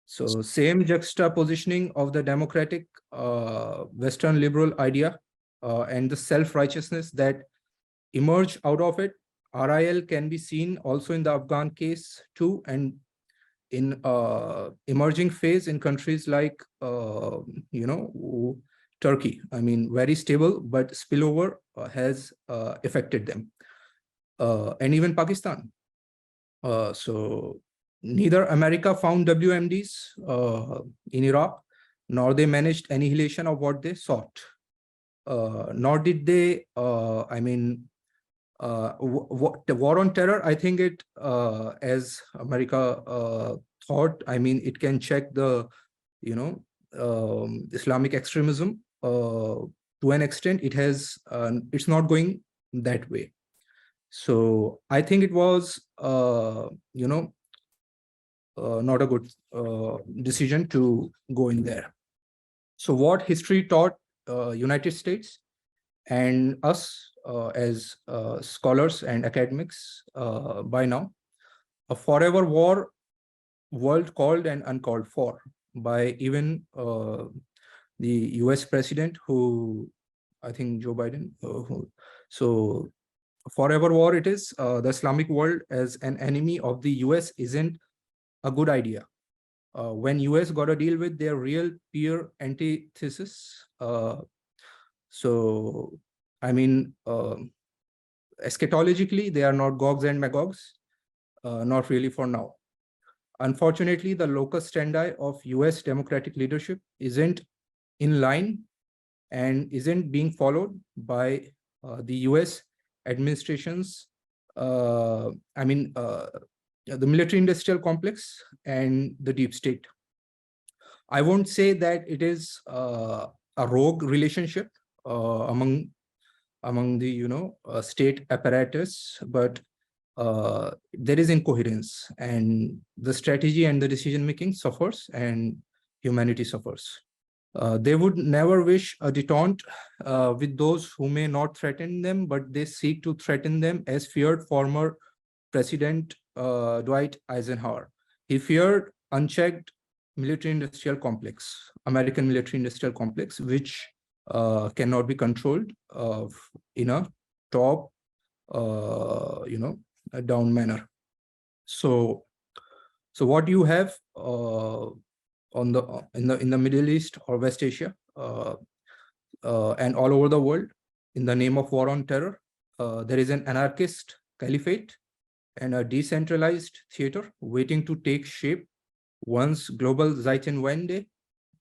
So same juxtapositioning of the democratic Western liberal idea and the self-righteousness that emerged out of it. RIL can be seen also in the Afghan case too, and in emerging phase in countries like Turkey. Very stable, but spillover has affected them, and even Pakistan. So neither America found WMDs in Iraq, nor they managed annihilation of what they sought, nor did they. The war on terror, I think it, as America thought, it can check the, Islamic extremism to an extent. It has, it's not going that way. So I think it was, not a good decision to go in there. So what history taught United States and us as scholars and academics by now, a forever war, world called and uncalled for by even the US president, who I think Joe Biden. So forever war it is. The Islamic world as an enemy of the US isn't a good idea. When US got to deal with their real peer antithesis. Eschatologically, they are not Gogs and Magogs, not really for now. Unfortunately, the locus standi of US democratic leadership isn't in line and isn't being followed by the US administration's, the military-industrial complex and the deep state. I won't say that it is a rogue relationship among the state apparatus, but there is incoherence, and the strategy and the decision making suffers, and humanity suffers. They would never wish a detente with those who may not threaten them, but they seek to threaten them, as feared former President Dwight Eisenhower. He feared unchecked military-industrial complex, American military-industrial complex, which cannot be controlled in a top, a down manner. So what you have in the Middle East or West Asia and all over the world, in the name of war on terror, there is an anarchist caliphate and a decentralized theater waiting to take shape once global Zeitenwende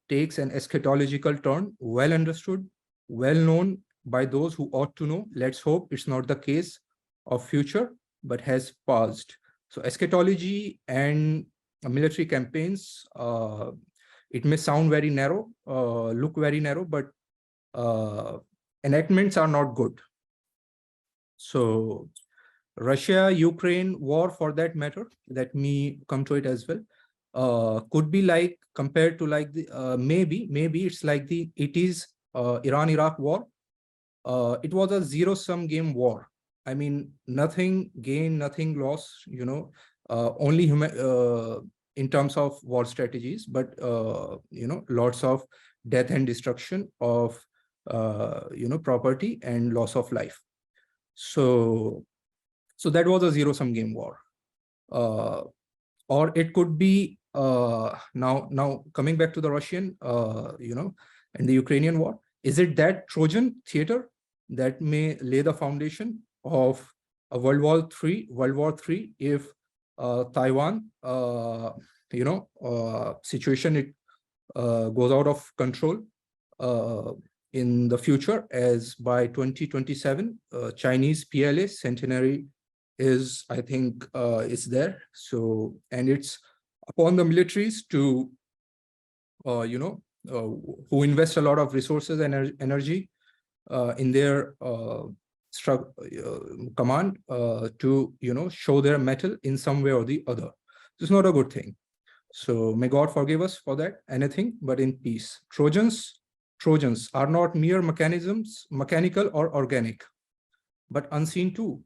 takes an eschatological turn, well understood, well known by those who ought to know. Let's hope it's not the case of future, but has passed. So eschatology and military campaigns, it may sound very narrow, look very narrow, but enactments are not good. So Russia-Ukraine war, for that matter, let me come to it as well, could be like, compared to like the maybe it's like the 80s Iran-Iraq war, it was a zero-sum game war. I mean, nothing gained, nothing lost, only in terms of war strategies, but, lots of death and destruction of, property and loss of life. So that was a zero-sum game war. Or it could be, now coming back to the Russian, and the Ukrainian war, is it that Trojan theater that may lay the foundation of a World War III if Taiwan, situation it goes out of control in the future, as by 2027, Chinese PLA Centenary is, I think, is there. So, and it's upon the militaries to, who invest a lot of resources and energy in their command to, show their mettle in some way or the other. It's not a good thing. So may God forgive us for that, anything but in peace. Trojans are not mere mechanisms, mechanical or organic, but unseen too.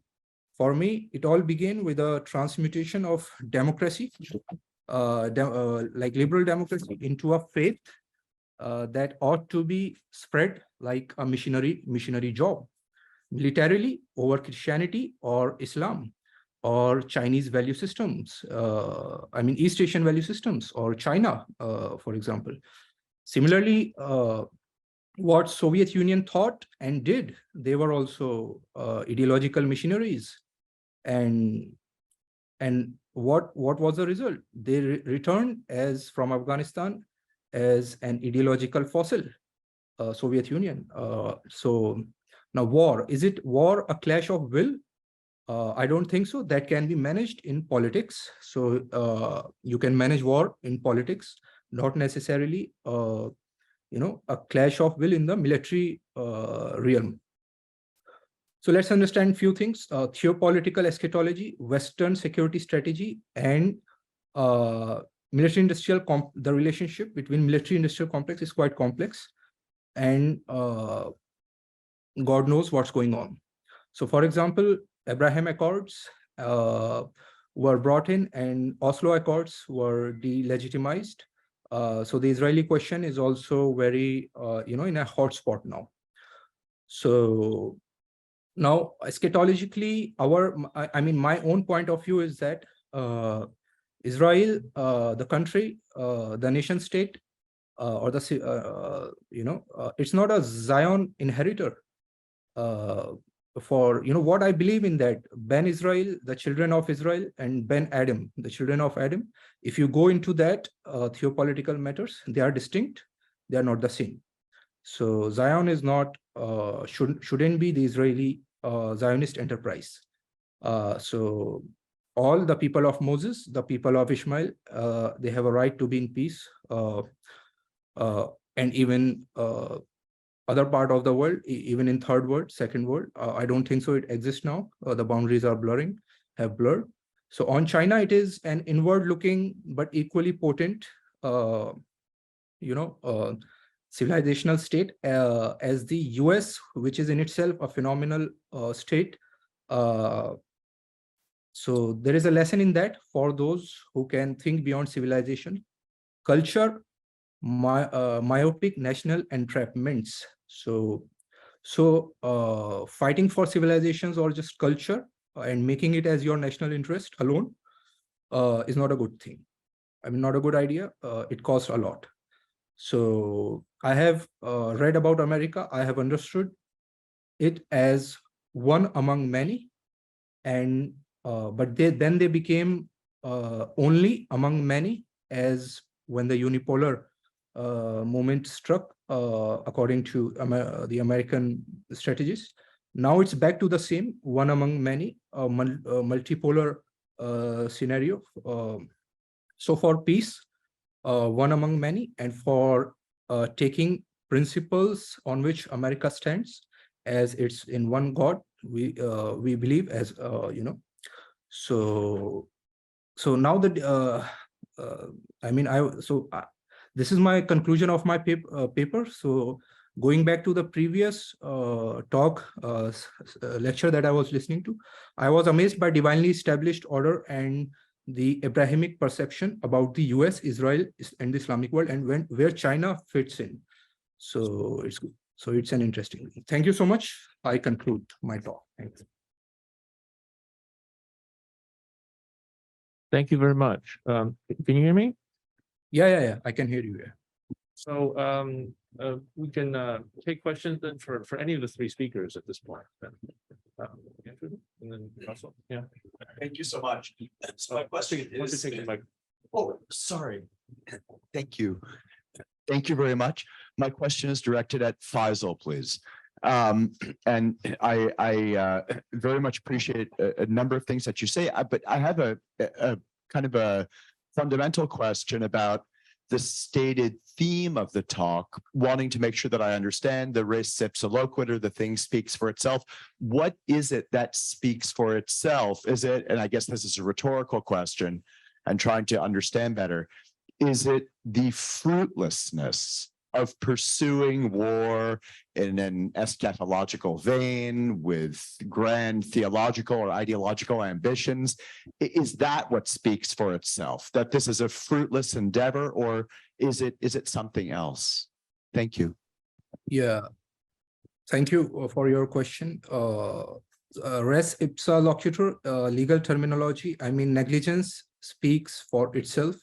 For me, it all began with a transmutation of democracy, like liberal democracy, into a faith that ought to be spread like a missionary job, militarily over Christianity or Islam or Chinese value systems. I mean, East Asian value systems, or China, for example. Similarly, what Soviet Union thought and did, they were also ideological missionaries. And what was the result? They returned as from Afghanistan as an ideological fossil, Soviet Union. So now war, is it war a clash of will? I don't think so. That can be managed in politics. So you can manage war in politics, not necessarily a clash of will in the military realm. So let's understand a few things. Theopolitical eschatology, Western security strategy, and military-industrial, the relationship between military-industrial complex is quite complex, and God knows what's going on. So for example, Abraham Accords were brought in, and Oslo Accords were delegitimized. So the Israeli question is also very, in a hot spot now. So now, eschatologically, my own point of view is that Israel, the country, the nation state, or the, it's not a Zion inheritor. For, what I believe in that, Ben Israel, the children of Israel, and Ben Adam, the children of Adam, if you go into that theopolitical matters, they are distinct, they are not the same. So Zion is not, shouldn't be the Israeli Zionist enterprise. So all the people of Moses, the people of Ishmael, they have a right to be in peace. And even other part of the world, even in third world, second world, I don't think so it exists now. The boundaries are have blurred. So on China, it is an inward looking, but equally potent, civilizational state, as the US, which is in itself a phenomenal state. So there is a lesson in that for those who can think beyond civilization. Culture, myopic national entrapments. So fighting for civilizations or just culture and making it as your national interest alone is not a good thing. I mean, not a good idea. It costs a lot. So I have read about America. I have understood it as one among many, and but then they became only among many, as when the unipolar movement struck, according to the American strategists. Now it's back to the same one among many, multipolar scenario. So for peace, one among many, and for taking principles on which America stands, as it's in one God, we believe, as So now that this is my conclusion of my paper. So going back to the previous lecture that I was listening to, I was amazed by divinely established order and the Abrahamic perception about the US, Israel, and the Islamic world, and where China fits in. So it's good. So it's an interesting thing. Thank you so much. I conclude my talk. Thanks. Thank you very much. Can you hear me? Yeah. I can hear you. Yeah. So we can take questions then for any of the three speakers at this point. Andrew, and then Russell. Yeah. Thank you so much. So my question is, oh, sorry. Thank you. Thank you very much. My question is directed at Faisal, please. And I very much appreciate a number of things that you say, but I have a kind of a fundamental question about the stated theme of the talk, wanting to make sure that I understand the res ipsa loquitur, the thing speaks for itself. What is it that speaks for itself? Is it, and I guess this is a rhetorical question, and trying to understand better, is it the fruitlessness of pursuing war in an eschatological vein with grand theological or ideological ambitions? Is that what speaks for itself, that this is a fruitless endeavor, or is it something else? Thank you. Yeah, thank you for your question. Res ipsa loquitur, legal terminology. I mean, negligence speaks for itself.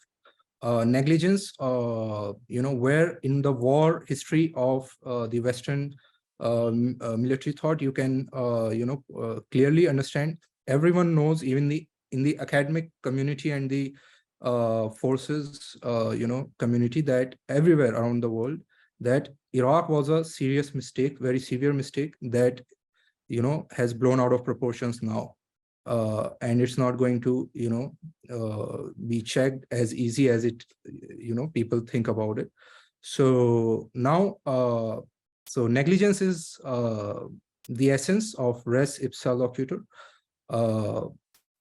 Negligence, where in the war history of the Western military thought, you can, clearly understand. Everyone knows, even in the academic community and the forces, community, that everywhere around the world, that Iraq was a serious mistake, very severe mistake that, has blown out of proportions now. And it's not going to, be checked as easy as it, people think about it. So now, so negligence is the essence of res ipsa loquitur.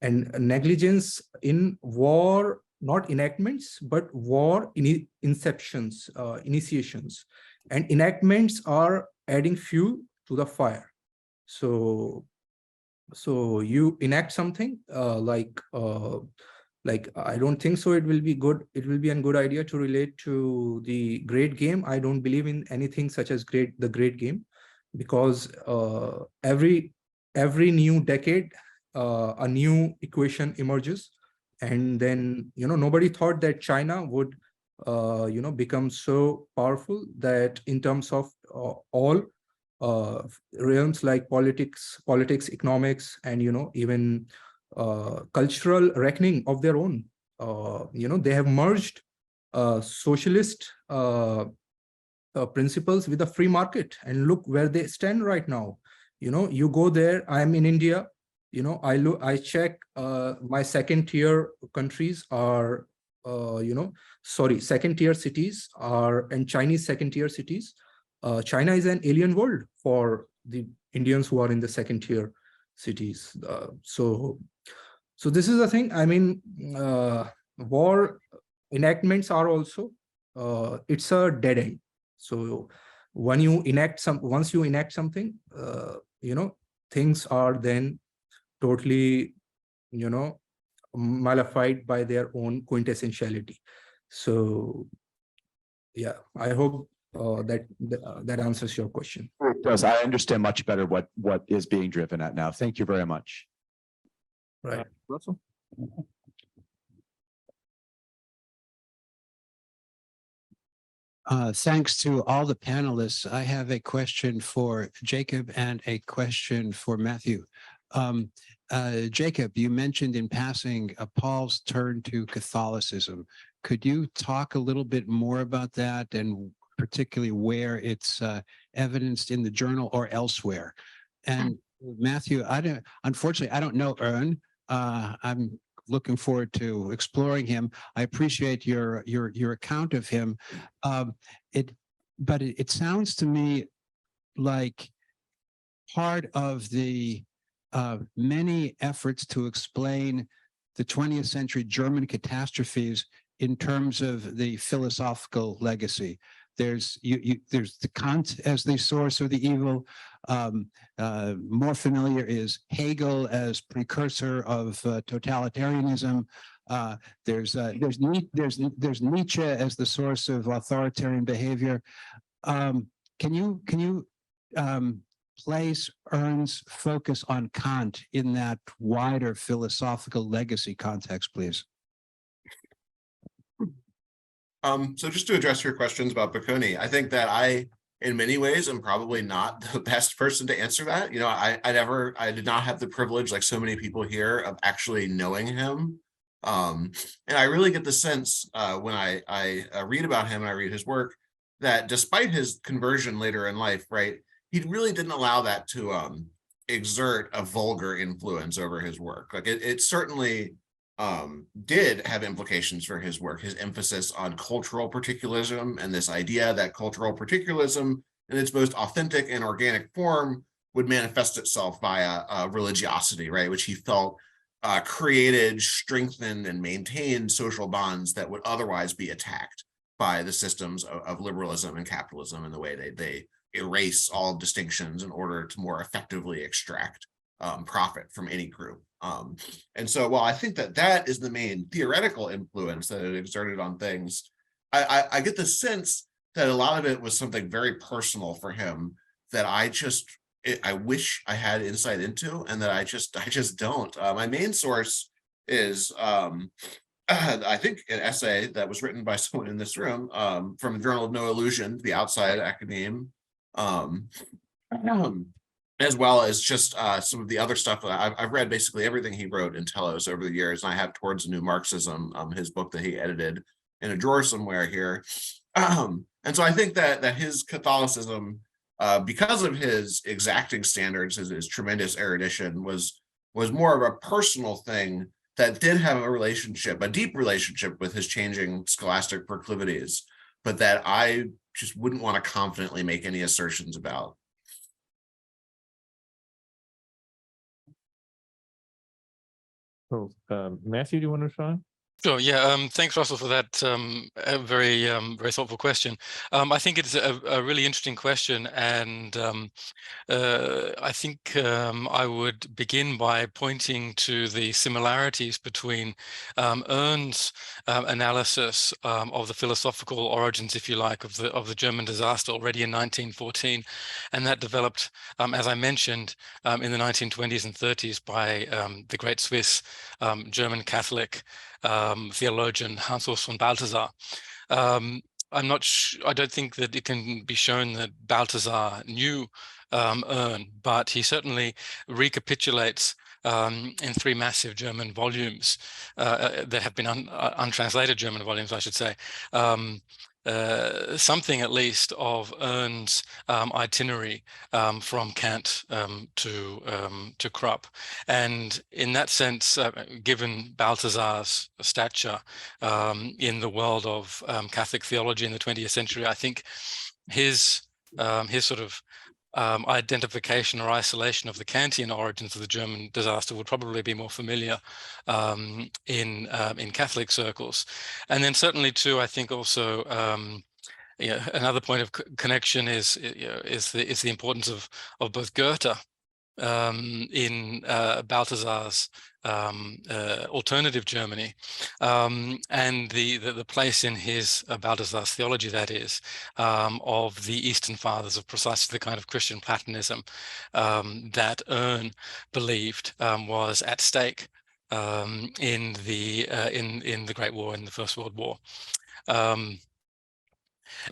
And negligence in war, not enactments, but war initiations. And enactments are adding fuel to the fire. So you enact something like I don't think so it will be good. It will be a good idea to relate to the Great Game. I don't believe in anything such as the Great Game, because every new decade a new equation emerges, and then nobody thought that China would become so powerful that in terms of all realms like politics, economics, and even cultural reckoning of their own. They have merged socialist principles with the free market, and look where they stand right now. You go there. I am in India. I check my second tier countries are second tier cities are, and Chinese second tier cities. China is an alien world for the Indians who are in the second tier cities. So this is the thing. I mean, war enactments are also, it's a dead end. So once you enact something, things are then totally, mollified by their own quintessentiality. So yeah, I hope that answers your question. It does. I understand much better what is being driven at now. Thank you very much. Right. Russell? Thanks to all the panelists. I have a question for Jacob and a question for Matthew. Jacob, you mentioned in passing Paul's turn to Catholicism. Could you talk a little bit more about that, and particularly where it's evidenced in the journal or elsewhere? And Matthew, unfortunately, I don't know Ern. I'm looking forward to exploring him. I appreciate your account of him. But it sounds to me like part of the many efforts to explain the 20th century German catastrophes in terms of the philosophical legacy. there's there's the Kant as the source of the evil. More familiar is Hegel as precursor of totalitarianism. There's Nietzsche as the source of authoritarian behavior. Can you place Ernst's focus on Kant in that wider philosophical legacy context, please? So just to address your questions about Piccone, I think that I, in many ways, am probably not the best person to answer that. You know, I did not have the privilege, like so many people here, of actually knowing him. And I really get the sense when I read about him and I read his work, that despite his conversion later in life, right, he really didn't allow that to exert a vulgar influence over his work. Like it certainly did have implications for his work, his emphasis on cultural particularism and this idea that cultural particularism in its most authentic and organic form would manifest itself via religiosity, right, which he felt created, strengthened, and maintained social bonds that would otherwise be attacked by the systems of liberalism and capitalism and the way they erase all distinctions in order to more effectively extract profit from any group. And so while I think that that is the main theoretical influence that it exerted on things, I get the sense that a lot of it was something very personal for him that I wish I had insight into, and that I just don't. My main source is I think an essay that was written by someone in this room from the Journal of No Illusion, the Outside Academe, as well as just some of the other stuff. I've read basically everything he wrote in Telos over the years, and I have Towards a New Marxism, his book that he edited, in a drawer somewhere here. And so I think that his Catholicism, because of his exacting standards, his tremendous erudition, was more of a personal thing that did have a deep relationship with his changing scholastic proclivities, but that I just wouldn't want to confidently make any assertions about. So, Matthew, do you want to respond? Sure. Yeah. Thanks, Russell, for that very thoughtful question. I think it's a really interesting question, and I think I would begin by pointing to the similarities between Ernst's analysis of the philosophical origins, if you like, of the German disaster already in 1914, and that developed, as I mentioned, in the 1920s and 30s by the great Swiss German Catholic theologian Hans-Urs von Balthasar. I don't think that it can be shown that Balthasar knew Ern, but he certainly recapitulates in 3 massive German volumes that have been untranslated German volumes, I should say, something at least of Ernst's itinerary from Kant to Krupp. And in that sense, given Balthasar's stature in the world of Catholic theology in the 20th century, I think his sort of identification or isolation of the Kantian origins of the German disaster would probably be more familiar in Catholic circles. And then certainly too, I think also another point of connection is the importance of both Goethe in Balthasar's alternative Germany, and the place in his Balthasar's theology, that is, of the Eastern Fathers, of precisely the kind of Christian Platonism that Ern believed was at stake in the Great War, in the First World War.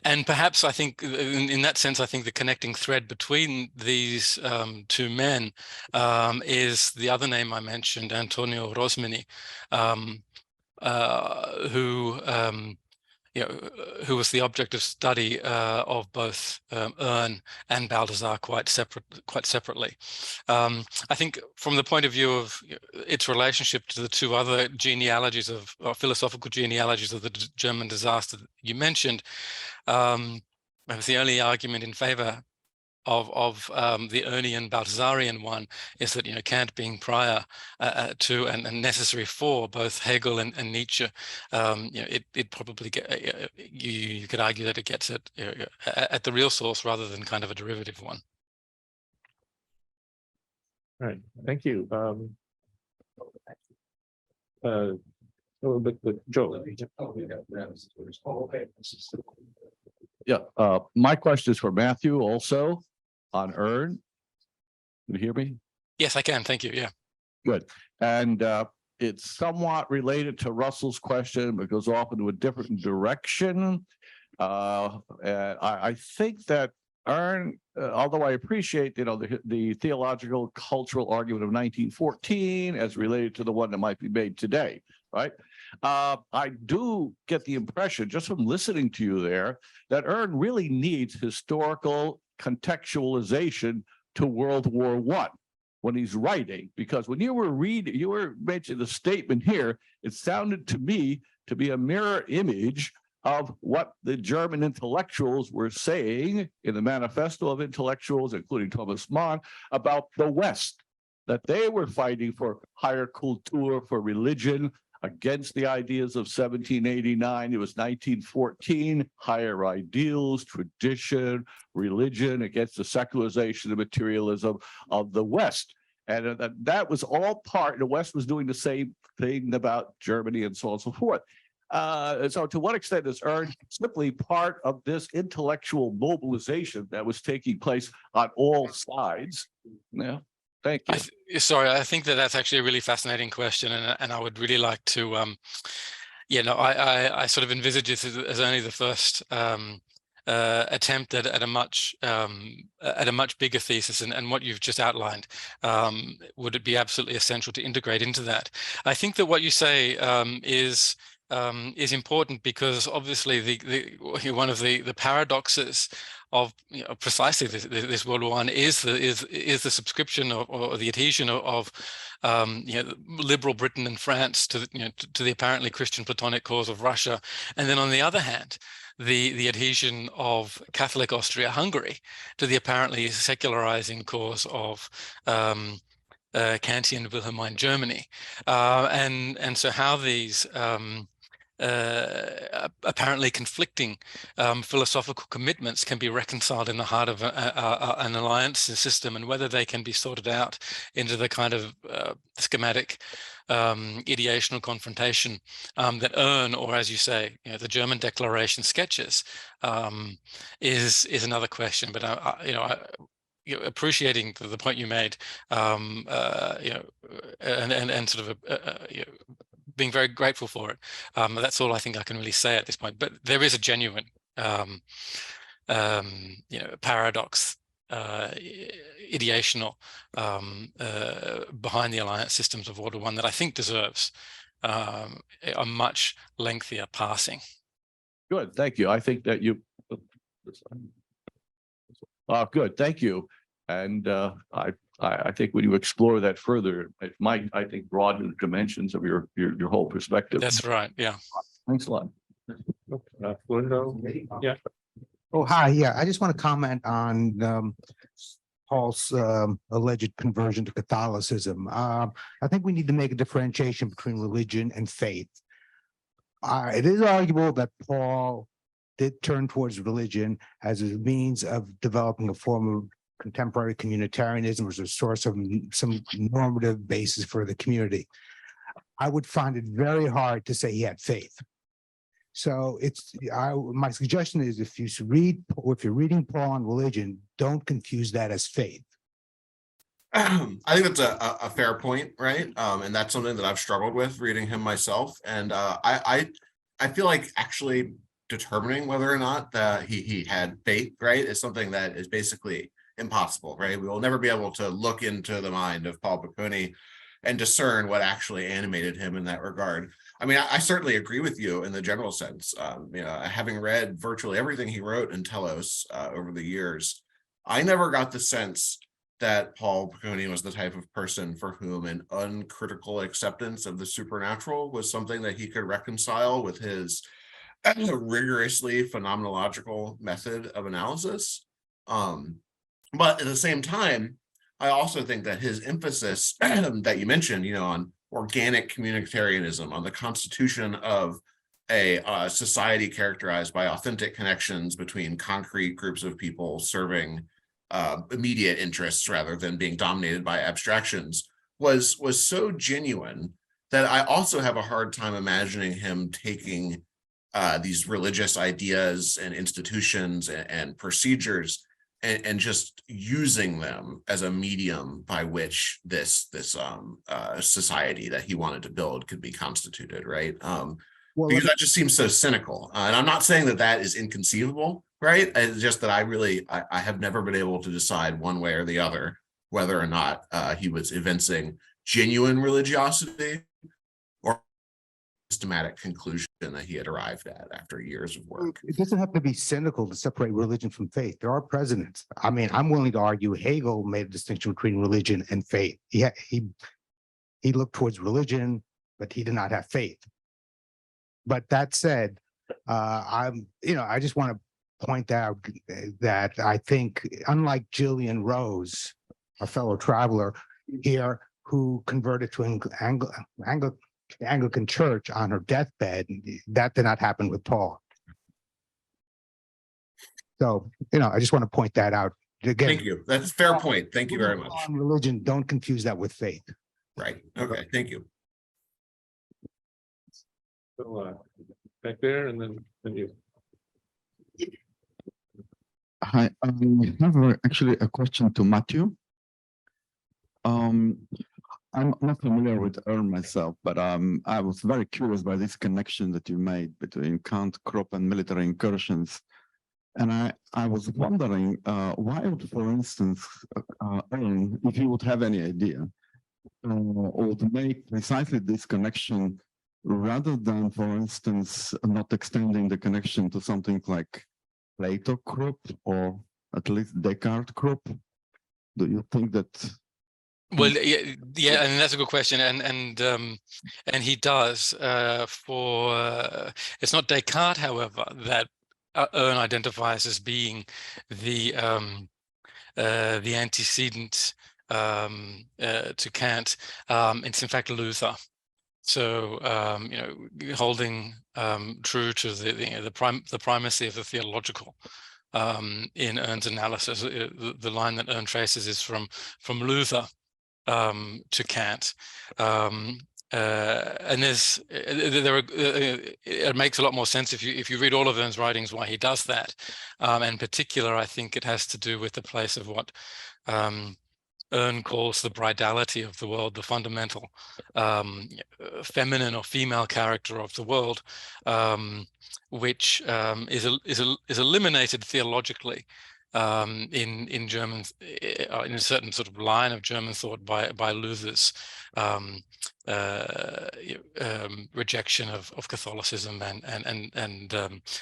And perhaps I think in that sense, I think the connecting thread between these 2 men is the other name I mentioned, Antonio Rosmini, who was the object of study of both Ern and Balthasar quite separately. I think from the point of view of its relationship to the 2 other genealogies or philosophical genealogies of the German disaster that you mentioned, the only argument in favor the Urnian Balthasarian one is that, you know, Kant being prior to and necessary for both Hegel and Nietzsche, you know, it probably you could argue that it gets it, you know, at the real source rather than kind of a derivative one. All right, thank you. But Joe. Yeah, my question is for Matthew also on Earn. Can you hear me? Yes, I can. Thank you. Yeah. Good. And it's somewhat related to Russell's question, but goes off into a different direction. And I think that Earn, although I appreciate, you know, the theological cultural argument of 1914 as related to the one that might be made today, right? I do get the impression, just from listening to you there, that Earn really needs historical contextualization to World War I when he's writing, because when you were reading, you were mentioning the statement here, it sounded to me to be a mirror image of what the German intellectuals were saying in the Manifesto of Intellectuals, including Thomas Mann, about the West, that they were fighting for higher culture, for religion, against the ideas of 1789. It was 1914, higher ideals, tradition, religion, against the secularization and materialism of the West. And that was all part, the West was doing the same thing about Germany and so on and so forth. So to what extent is Earn simply part of this intellectual mobilization that was taking place on all sides? Yeah, thank you. Sorry, I think that's actually a really fascinating question, and I would really like to, you know, I sort of envisage this as only the first attempt at a much bigger thesis, and what you've just outlined would it be absolutely essential to integrate into that. I think that what you say is important, because obviously one of the paradoxes of, you know, precisely this World War I is the subscription or the adhesion of you know, liberal Britain and France to the apparently Christian Platonic cause of Russia, and then on the other hand, the adhesion of Catholic Austria-Hungary to the apparently secularizing cause of Kantian Wilhelmine Germany, and so how these apparently conflicting philosophical commitments can be reconciled in the heart of an alliance system, and whether they can be sorted out into the kind of schematic ideational confrontation that Earn, or as you say, you know, the German Declaration sketches, is another question. But you know, appreciating the point you made, you know, and sort of you know, being very grateful for it. That's all I think I can really say at this point. But there is a genuine, you know, paradox, ideational behind the alliance systems of World War I that I think deserves a much lengthier passing. Good, thank you. I think that you. Good, thank you. And I think when you explore that further, it might, I think, broaden the dimensions of your whole perspective. That's right. Yeah. Thanks a lot. Yeah. Oh, hi. Yeah, I just want to comment on Paul's alleged conversion to Catholicism. I think we need to make a differentiation between religion and faith. It is arguable that Paul did turn towards religion as a means of developing a form of contemporary communitarianism as a source of some normative basis for the community. I would find it very hard to say he had faith. So my suggestion is, if you're reading Paul on religion, don't confuse that as faith. I think that's a fair point, right? And that's something that I've struggled with reading him myself. And I feel like actually determining whether or not that he had faith, right, is something that is basically impossible, right? We will never be able to look into the mind of Paul Piccone and discern what actually animated him in that regard. I mean, I certainly agree with you in the general sense. You know, having read virtually everything he wrote in Telos over the years, I never got the sense that Paul Piccone was the type of person for whom an uncritical acceptance of the supernatural was something that he could reconcile with his rigorously phenomenological method of analysis. But at the same time, I also think that his emphasis that you mentioned, on organic communitarianism, on the constitution of a society characterized by authentic connections between concrete groups of people serving immediate interests rather than being dominated by abstractions, was so genuine that I also have a hard time imagining him taking these religious ideas and institutions and procedures and just using them as a medium by which this society that he wanted to build could be constituted, right? Because that just seems so cynical. And I'm not saying that that is inconceivable, right? It's just that I have never been able to decide one way or the other whether or not he was evincing genuine religiosity or systematic conclusion that he had arrived at after years of work. It doesn't have to be cynical to separate religion from faith. There are presidents. I mean, I'm willing to argue Hegel made a distinction between religion and faith. He looked towards religion, but he did not have faith. But that said, I just want to point out that I think, unlike Gillian Rose, a fellow traveler here who converted to Anglican Church on her deathbed, that did not happen with Paul. So, I just want to point that out. Again, Thank you. That's a fair point. Thank you very much. On religion, don't confuse that with faith. Right. Okay. Thank you. So, back there, and then you. Hi, I have actually a question to Matthew. I'm not familiar with Earl myself, but I was very curious by this connection that you made between Count Krupp and military incursions. And I was wondering why would, for instance, Earl, if you would have any idea, would make precisely this connection rather than, for instance, not extending the connection to something like Plato Krupp or at least Descartes Krupp? Do you think that? Well, yeah, and that's a good question, and he does. It's not Descartes, however, that Earn identifies as being the antecedent to Kant. It's in fact Luther. So holding true to the primacy of the theological in Earn's analysis, the line that Earn traces is from Luther to Kant, and it makes a lot more sense if you read all of Earn's writings why he does that. In particular, I think it has to do with the place of what Earn calls the bridality of the world, the fundamental feminine or female character of the world, which is eliminated theologically in German, in a certain sort of line of German thought by Luther's rejection of Catholicism and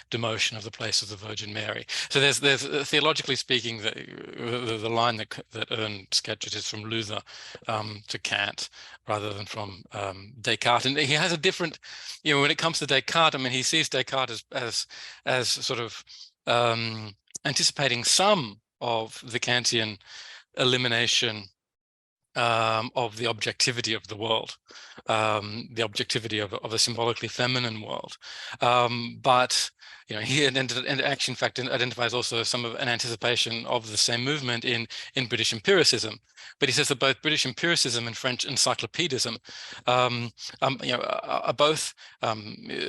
demotion of the place of the Virgin Mary. So there's theologically speaking, the line that Earn sketches is from Luther to Kant rather than from Descartes. And he has a different, when it comes to Descartes, I mean, he sees Descartes as sort of anticipating some of the Kantian elimination of the objectivity of the world, the objectivity of a symbolically feminine world. But he in fact identifies also some of an anticipation of the same movement in British empiricism. But he says that both British empiricism and French encyclopedism are both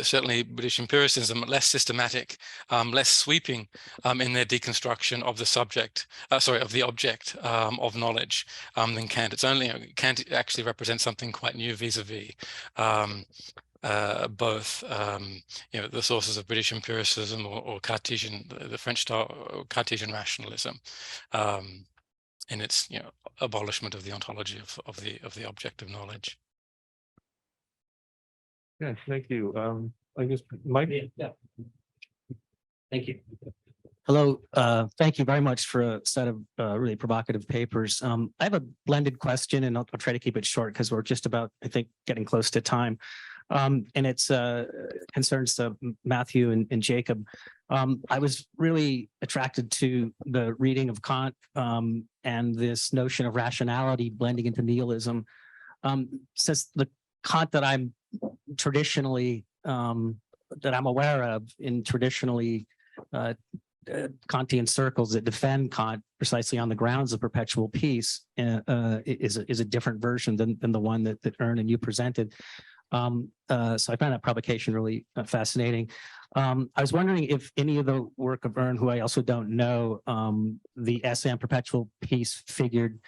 certainly British empiricism less systematic, less sweeping in their deconstruction of the subject, of the object of knowledge than Kant. It's only Kant actually represents something quite new vis-a-vis both the sources of British empiricism or Cartesian, the French style Cartesian rationalism, in its abolishment of the ontology of the object of knowledge. Yeah, thank you. I guess Mike. Yeah. Thank you. Hello, thank you very much for a set of really provocative papers. I have a blended question, and I'll try to keep it short because we're just about, I think, getting close to time. And it's concerns to Matthew and Jacob. I was really attracted to the reading of Kant and this notion of rationality blending into nihilism. Since the Kant that I'm traditionally that I'm aware of in traditionally Kantian circles that defend Kant precisely on the grounds of perpetual peace is a different version than the one that Ern and you presented. So I found that publication really fascinating. I was wondering if any of the work of Ern, who I also don't know, the essay on perpetual peace figured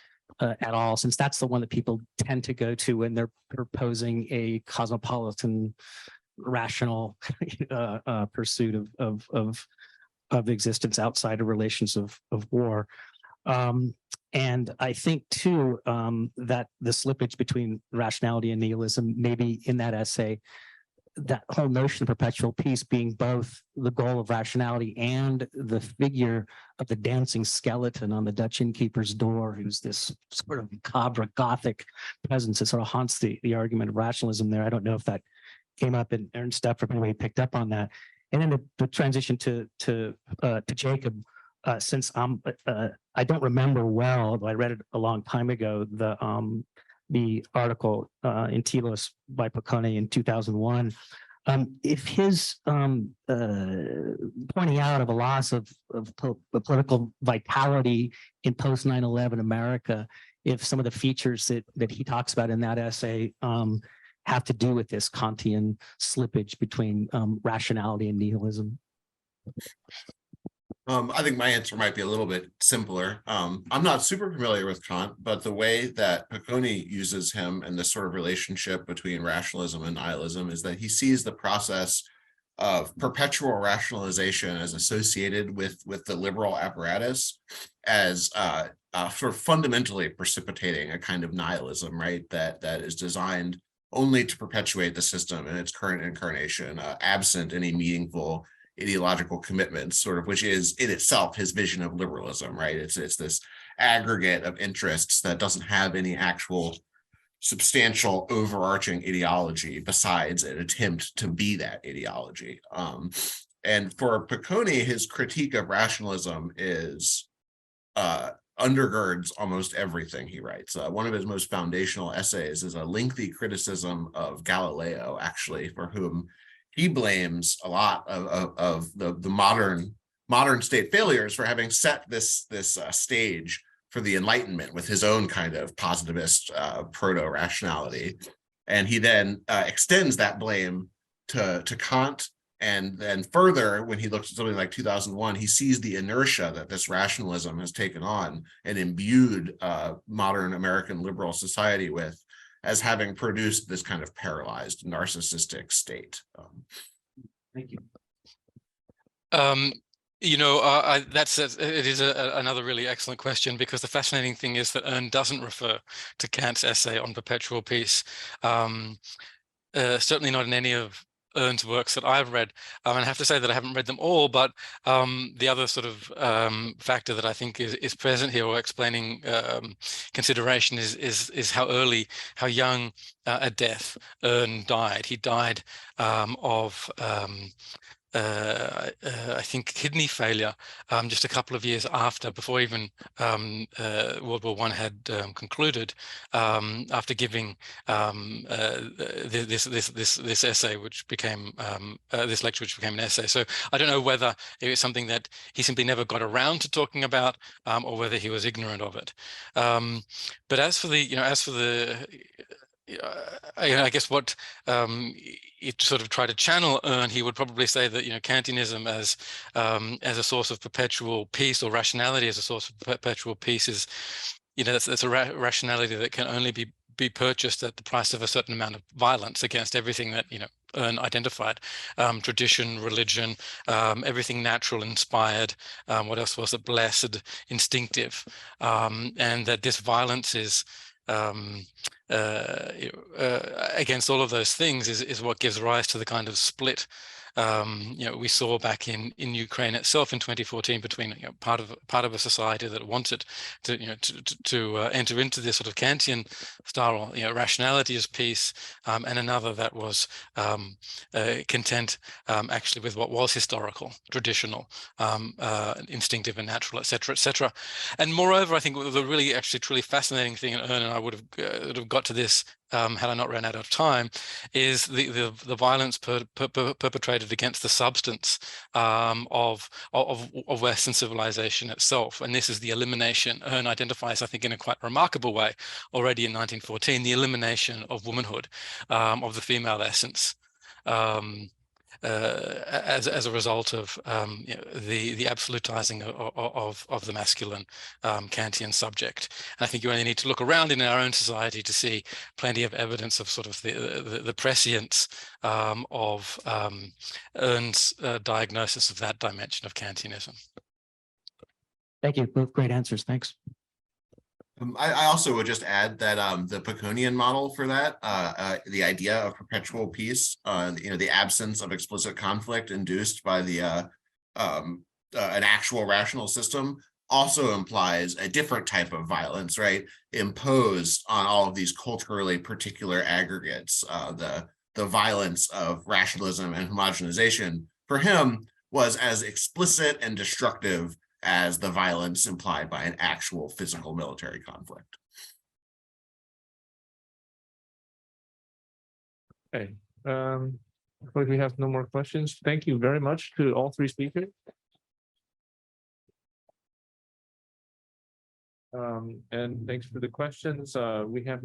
at all, since that's the one that people tend to go to when they're proposing a cosmopolitan, rational pursuit of existence outside of relations of war. And I think too that the slippage between rationality and nihilism, maybe in that essay, that whole notion of perpetual peace being both the goal of rationality and the figure of the dancing skeleton on the Dutch innkeeper's door, who's this sort of macabre Gothic presence that sort of haunts the argument of rationalism there. I don't know if that came up in Ernst Stepford, but he picked up on that. And then the transition to Jacob, since I don't remember well, but I read it a long time ago, the article in Telos by Piccone in 2001. If his pointing out of a loss of political vitality in post 9/11 America, if some of the features that he talks about in that essay have to do with this Kantian slippage between rationality and nihilism. I think my answer might be a little bit simpler. I'm not super familiar with Kant, but the way that Piccone uses him and this sort of relationship between rationalism and nihilism is that he sees the process of perpetual rationalization as associated with the liberal apparatus as sort of fundamentally precipitating a kind of nihilism, right? That is designed only to perpetuate the system in its current incarnation, absent any meaningful ideological commitments, sort of, which is in itself his vision of liberalism, right? It's this aggregate of interests that doesn't have any actual substantial overarching ideology besides an attempt to be that ideology. And for Piccone, his critique of rationalism is undergirds almost everything he writes. One of his most foundational essays is a lengthy criticism of Galileo, actually, for whom he blames a lot of the modern state failures for having set this stage for the Enlightenment with his own kind of positivist proto-rationality. And he then extends that blame to Kant. And then further, when he looks at something like 2001, he sees the inertia that this rationalism has taken on and imbued modern American liberal society with, as having produced this kind of paralyzed narcissistic state. Thank you. It is another really excellent question, because the fascinating thing is that Ern doesn't refer to Kant's essay on perpetual peace. Certainly not in any of Ern's works that I've read. And I have to say that I haven't read them all, but the other sort of factor that I think is present here, or explaining consideration, is how young at death Ern died. He died of I think kidney failure just a couple of years before even World War I had concluded, after giving this essay, which became this lecture, which became an essay. So I don't know whether it was something that he simply never got around to talking about, or whether he was ignorant of it. But as for the I guess what you sort of try to channel Ern, he would probably say that Kantianism as a source of perpetual peace, or rationality as a source of perpetual peace, is that's a rationality that can only be purchased at the price of a certain amount of violence against everything that Ern identified: tradition, religion, everything natural, inspired. What else was it? Blessed, instinctive, and that this violence is against all of those things is what gives rise to the kind of split we saw back in Ukraine itself in 2014 between part of a society that wanted to enter into this sort of Kantian style, rationality as peace, and another that was content actually with what was historical, traditional, instinctive and natural, etc. And moreover, I think the really actually truly fascinating thing, and I would have got to this had I not run out of time, is the violence perpetrated against the substance of Western civilization itself. And this is the elimination. Hearn identifies, I think, in a quite remarkable way already in 1914, the elimination of womanhood, of the female essence. As a result of the absolutizing of the masculine Kantian subject. And I think you only need to look around in our own society to see plenty of evidence of sort of the prescience of Ernst's diagnosis of that dimension of Kantianism. Thank you. Both great answers. Thanks. I also would just add that the Picconian model for that, the idea of perpetual peace, the absence of explicit conflict induced by an actual rational system, also implies a different type of violence, right? Imposed on all of these culturally particular aggregates. The violence of rationalism and homogenization for him was as explicit and destructive as the violence implied by an actual physical military conflict. Okay, but we have no more questions. Thank you very much to all three speakers. And thanks for the questions. We have